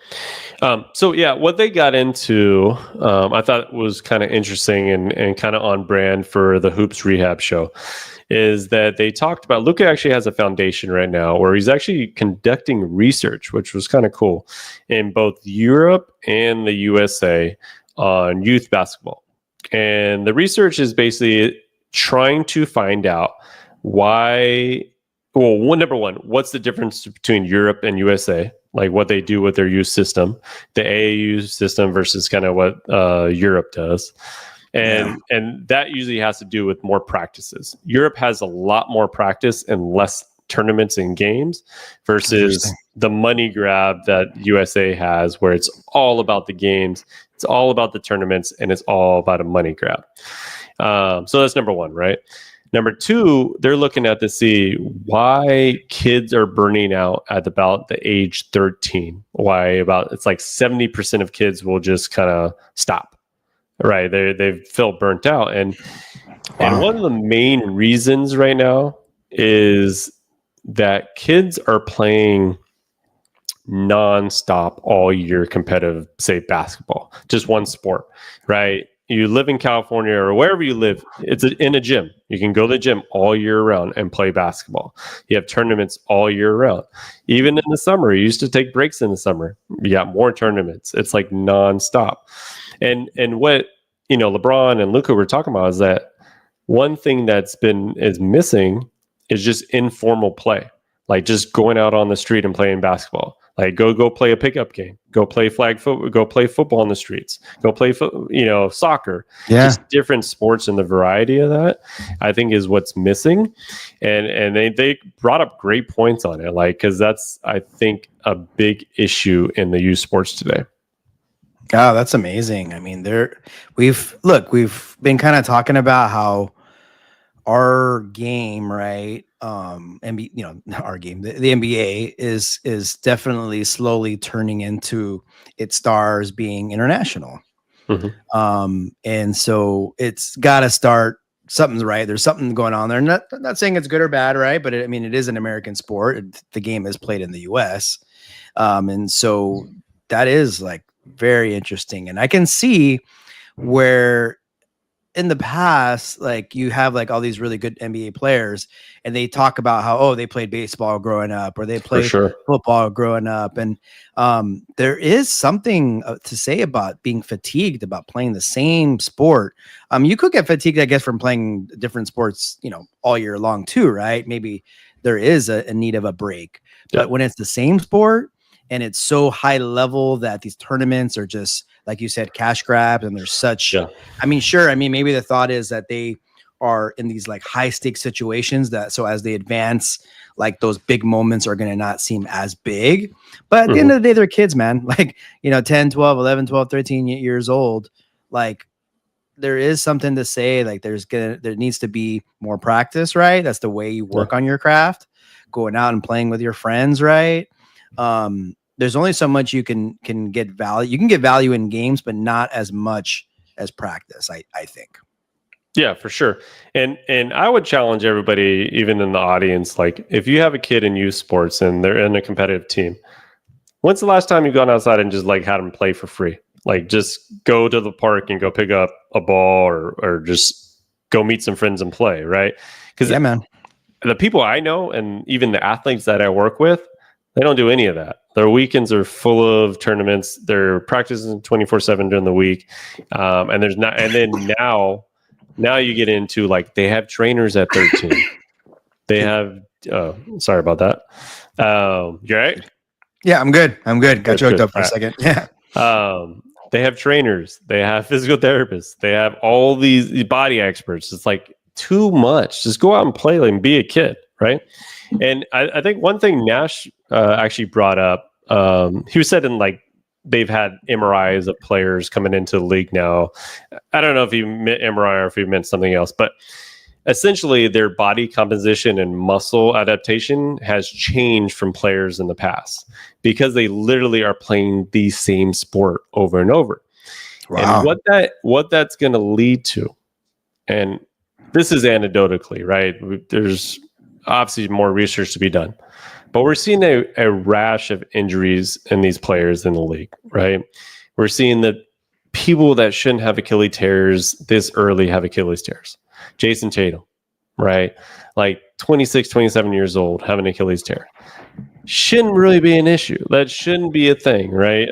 So yeah, what they got into, I thought was kind of interesting and kind of on brand for the Hoops Rehab show, is that they talked about Luka actually has a foundation right now where he's actually conducting research, which was kind of cool, in both Europe and the USA on youth basketball. And the research is basically trying to find out why, well, number one, what's the difference between Europe and USA? Like what they do with their youth system, the AAU system versus kind of what Europe does. And that usually has to do with more practices. Europe has a lot more practice and less tournaments and games versus the money grab that USA has, where it's all about the games, it's all about the tournaments, and it's all about a money grab. So that's number one, right? Number two, they're looking at to see why kids are burning out at about the age 13. Why it's like 70% of kids will just kind of stop. Right. They feel burnt out. And one of the main reasons right now is that kids are playing nonstop all year competitive, say basketball, just one sport, right? You live in California or wherever you live, it's in a gym. You can go to the gym all year round and play basketball. You have tournaments all year round. Even in the summer, you used to take breaks in the summer. You got more tournaments. It's like nonstop. And what, LeBron and Luka were talking about is that one thing is missing is just informal play, like just going out on the street and playing basketball. Like go play a pickup game, go play flag football, go play football on the streets, go play soccer. Just different sports, and the variety of that I think is what's missing. And they brought up great points on it, like because that's I think a big issue in the youth sports today. Oh, that's amazing. I mean, we've been kind of talking about how our game, right? Our game, the NBA is definitely slowly turning into its stars being international. And so it's got to start. Something's right. There's something going on there. Not saying it's good or bad, right? But it is an American sport. The game is played in the US. And so that is like very interesting. And I can see where in the past, like you have like all these really good NBA players and they talk about how, they played baseball growing up or they played football growing up. And there is something to say about being fatigued about playing the same sport. You could get fatigued, I guess, from playing different sports, all year long too, right? Maybe there is a need of a break, but when it's the same sport, and it's so high level that these tournaments are just, like you said, cash grabs. And there's such, maybe the thought is that they are in these like high stakes situations so as they advance, like those big moments are going to not seem as big. But at the end of the day, they're kids, man. Like, 10, 12, 11, 12, 13 years old. Like there is something to say, like there needs to be more practice, right? That's the way you work on your craft, going out and playing with your friends, right? There's only so much you can get value. You can get value in games, but not as much as practice, I think. Yeah, for sure. And I would challenge everybody, even in the audience, like if you have a kid in youth sports and they're in a competitive team, when's the last time you've gone outside and just like had them play for free? Like just go to the park and go pick up a ball or just go meet some friends and play, right? Because the people I know and even the athletes that I work with, they don't do any of that. Their weekends are full of tournaments. They're practicing 24/7 during the week. And there's not, and then now you get into like, they have trainers at 13. They have, sorry about that. You right? Yeah, I'm good. Got choked up for a second. Yeah. They have trainers. They have physical therapists. They have all these body experts. It's like too much. Just go out and play and be a kid, right? And I think one thing Nash actually brought up, he said in like they've had MRIs of players coming into the league now. I don't know if he meant MRI or if he meant something else, but essentially their body composition and muscle adaptation has changed from players in the past because they literally are playing the same sport over and over. Wow. And what that's going to lead to, and this is anecdotally, right? There's obviously more research to be done, but we're seeing a rash of injuries in these players in the league, right? We're seeing that people that shouldn't have Achilles tears this early have Achilles tears. Jason Tatum, right? Like 26, 27 years old, having an Achilles tear. Shouldn't really be an issue. That shouldn't be a thing, right?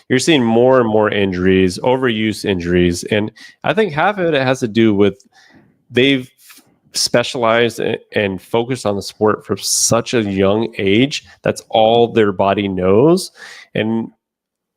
You're seeing more and more injuries, overuse injuries. And I think half of it has to do with they've specialized and focused on the sport from such a young age. That's all their body knows. And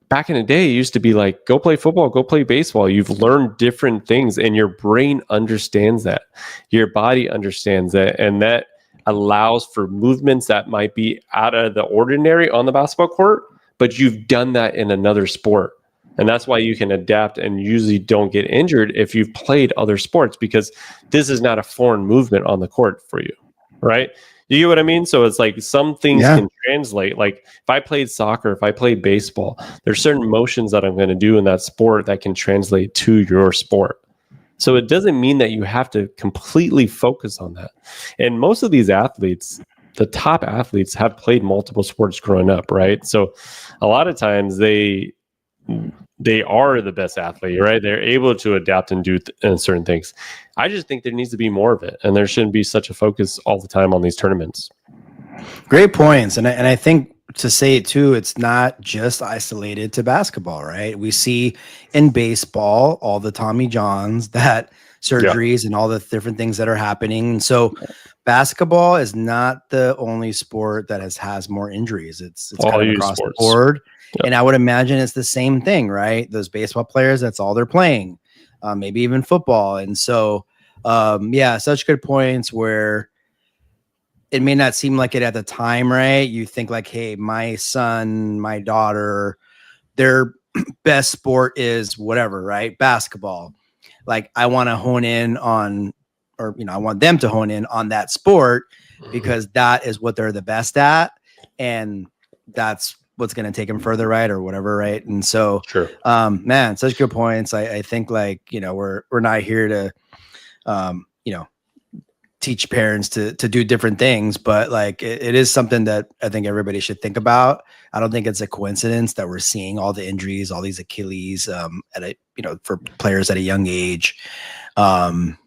back in the day, it used to be like, go play football, go play baseball. You've learned different things and your brain understands that. Your body understands that. And that allows for movements that might be out of the ordinary on the basketball court, but you've done that in another sport. And that's why you can adapt and usually don't get injured if you've played other sports, because this is not a foreign movement on the court for you, right? You get what I mean? So it's like some things can translate. Like if I played soccer, if I played baseball, there's certain motions that I'm going to do in that sport that can translate to your sport. So it doesn't mean that you have to completely focus on that. And most of these athletes, the top athletes, have played multiple sports growing up, right? So a lot of times they are the best athlete, right? They're able to adapt and do certain things. I just think there needs to be more of it, and there shouldn't be such a focus all the time on these tournaments. Great points. And I think to say it too, it's not just isolated to basketball, right? We see in baseball all the Tommy Johns, that surgeries and all the different things that are happening. And so basketball is not the only sport that has more injuries. It's kind of across the board. And I would imagine it's the same thing, right? Those baseball players, that's all they're playing, maybe even football. And so, such good points where it may not seem like it at the time, right? You think like, hey, my son, my daughter, their best sport is whatever, right? Basketball. Like I want to hone in on, or, I want them to hone in on that sport because that is what they're the best at. And that's what's going to take them further, right? Or whatever. Right. And so, man, such good points. I think like, we're not here to, teach parents to do different things, but like it is something that I think everybody should think about. I don't think it's a coincidence that we're seeing all the injuries, all these Achilles, for players at a young age, the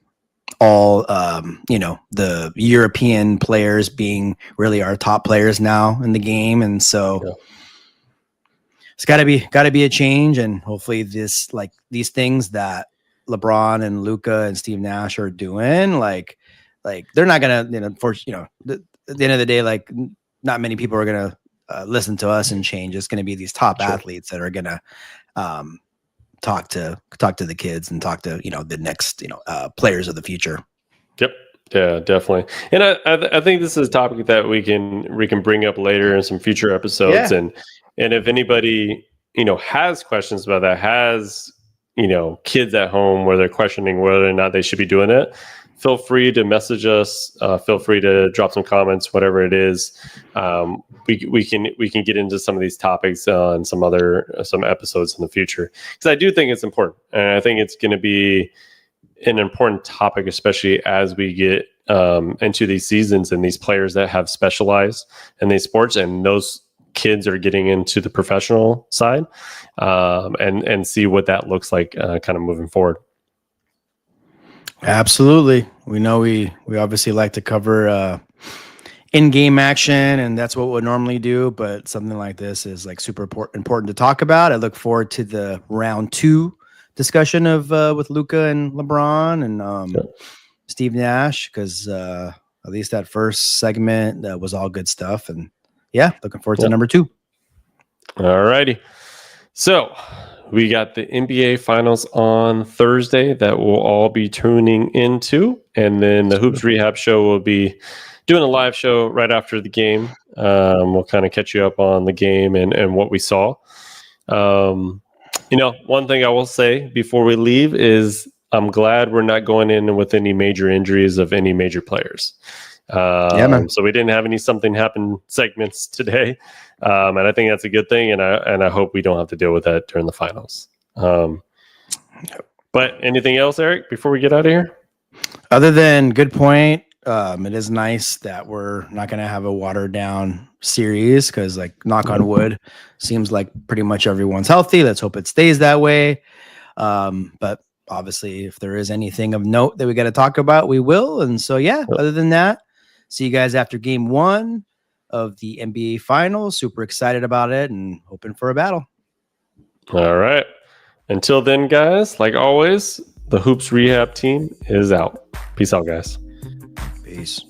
European players being really our top players now in the game. And so it's gotta be a change. And hopefully these things that LeBron and Luka and Steve Nash are doing, like they're not gonna, at the end of the day, like not many people are gonna listen to us and change. It's gonna be these top athletes that are gonna talk to the kids and talk to the next players of the future. Yep. Yeah, definitely. And I think this is a topic that we can bring up later in some future episodes. And if anybody has questions about that, has kids at home where they're questioning whether or not they should be doing it, feel free to message us. Feel free to drop some comments, whatever it is. We can get into some of these topics on some episodes in the future, because I do think it's important, and I think it's going to be an important topic, especially as we get into these seasons and these players that have specialized in these sports, and those kids are getting into the professional side, and see what that looks like kind of moving forward. Absolutely. We know we obviously like to cover in-game action, and that's what we'll normally do, but something like this is like super important to talk about. I look forward to the round 2 discussion of with Luka and LeBron and Steve Nash, because at least that first segment was all good stuff. And looking forward to number 2. All righty. So we got the NBA Finals on Thursday that we'll all be tuning into. And then the Hoops Rehab Show will be doing a live show right after the game. We'll kind of catch you up on the game and what we saw. One thing I will say before we leave is I'm glad we're not going in with any major injuries of any major players. So we didn't have any something happen segments today. And I think that's a good thing. And I hope we don't have to deal with that during the finals. But anything else, Eric, before we get out of here? Other than good point. It is nice that we're not going to have a watered down series, because like knock on wood, seems like pretty much everyone's healthy. Let's hope it stays that way. But obviously, if there is anything of note that we got to talk about, we will. And so, yeah, other than that, see you guys after game 1 of the NBA Finals. Super excited about it and hoping for a battle. All right. Until then, guys, like always, the Hoops Rehab team is out. Peace out, guys. Peace.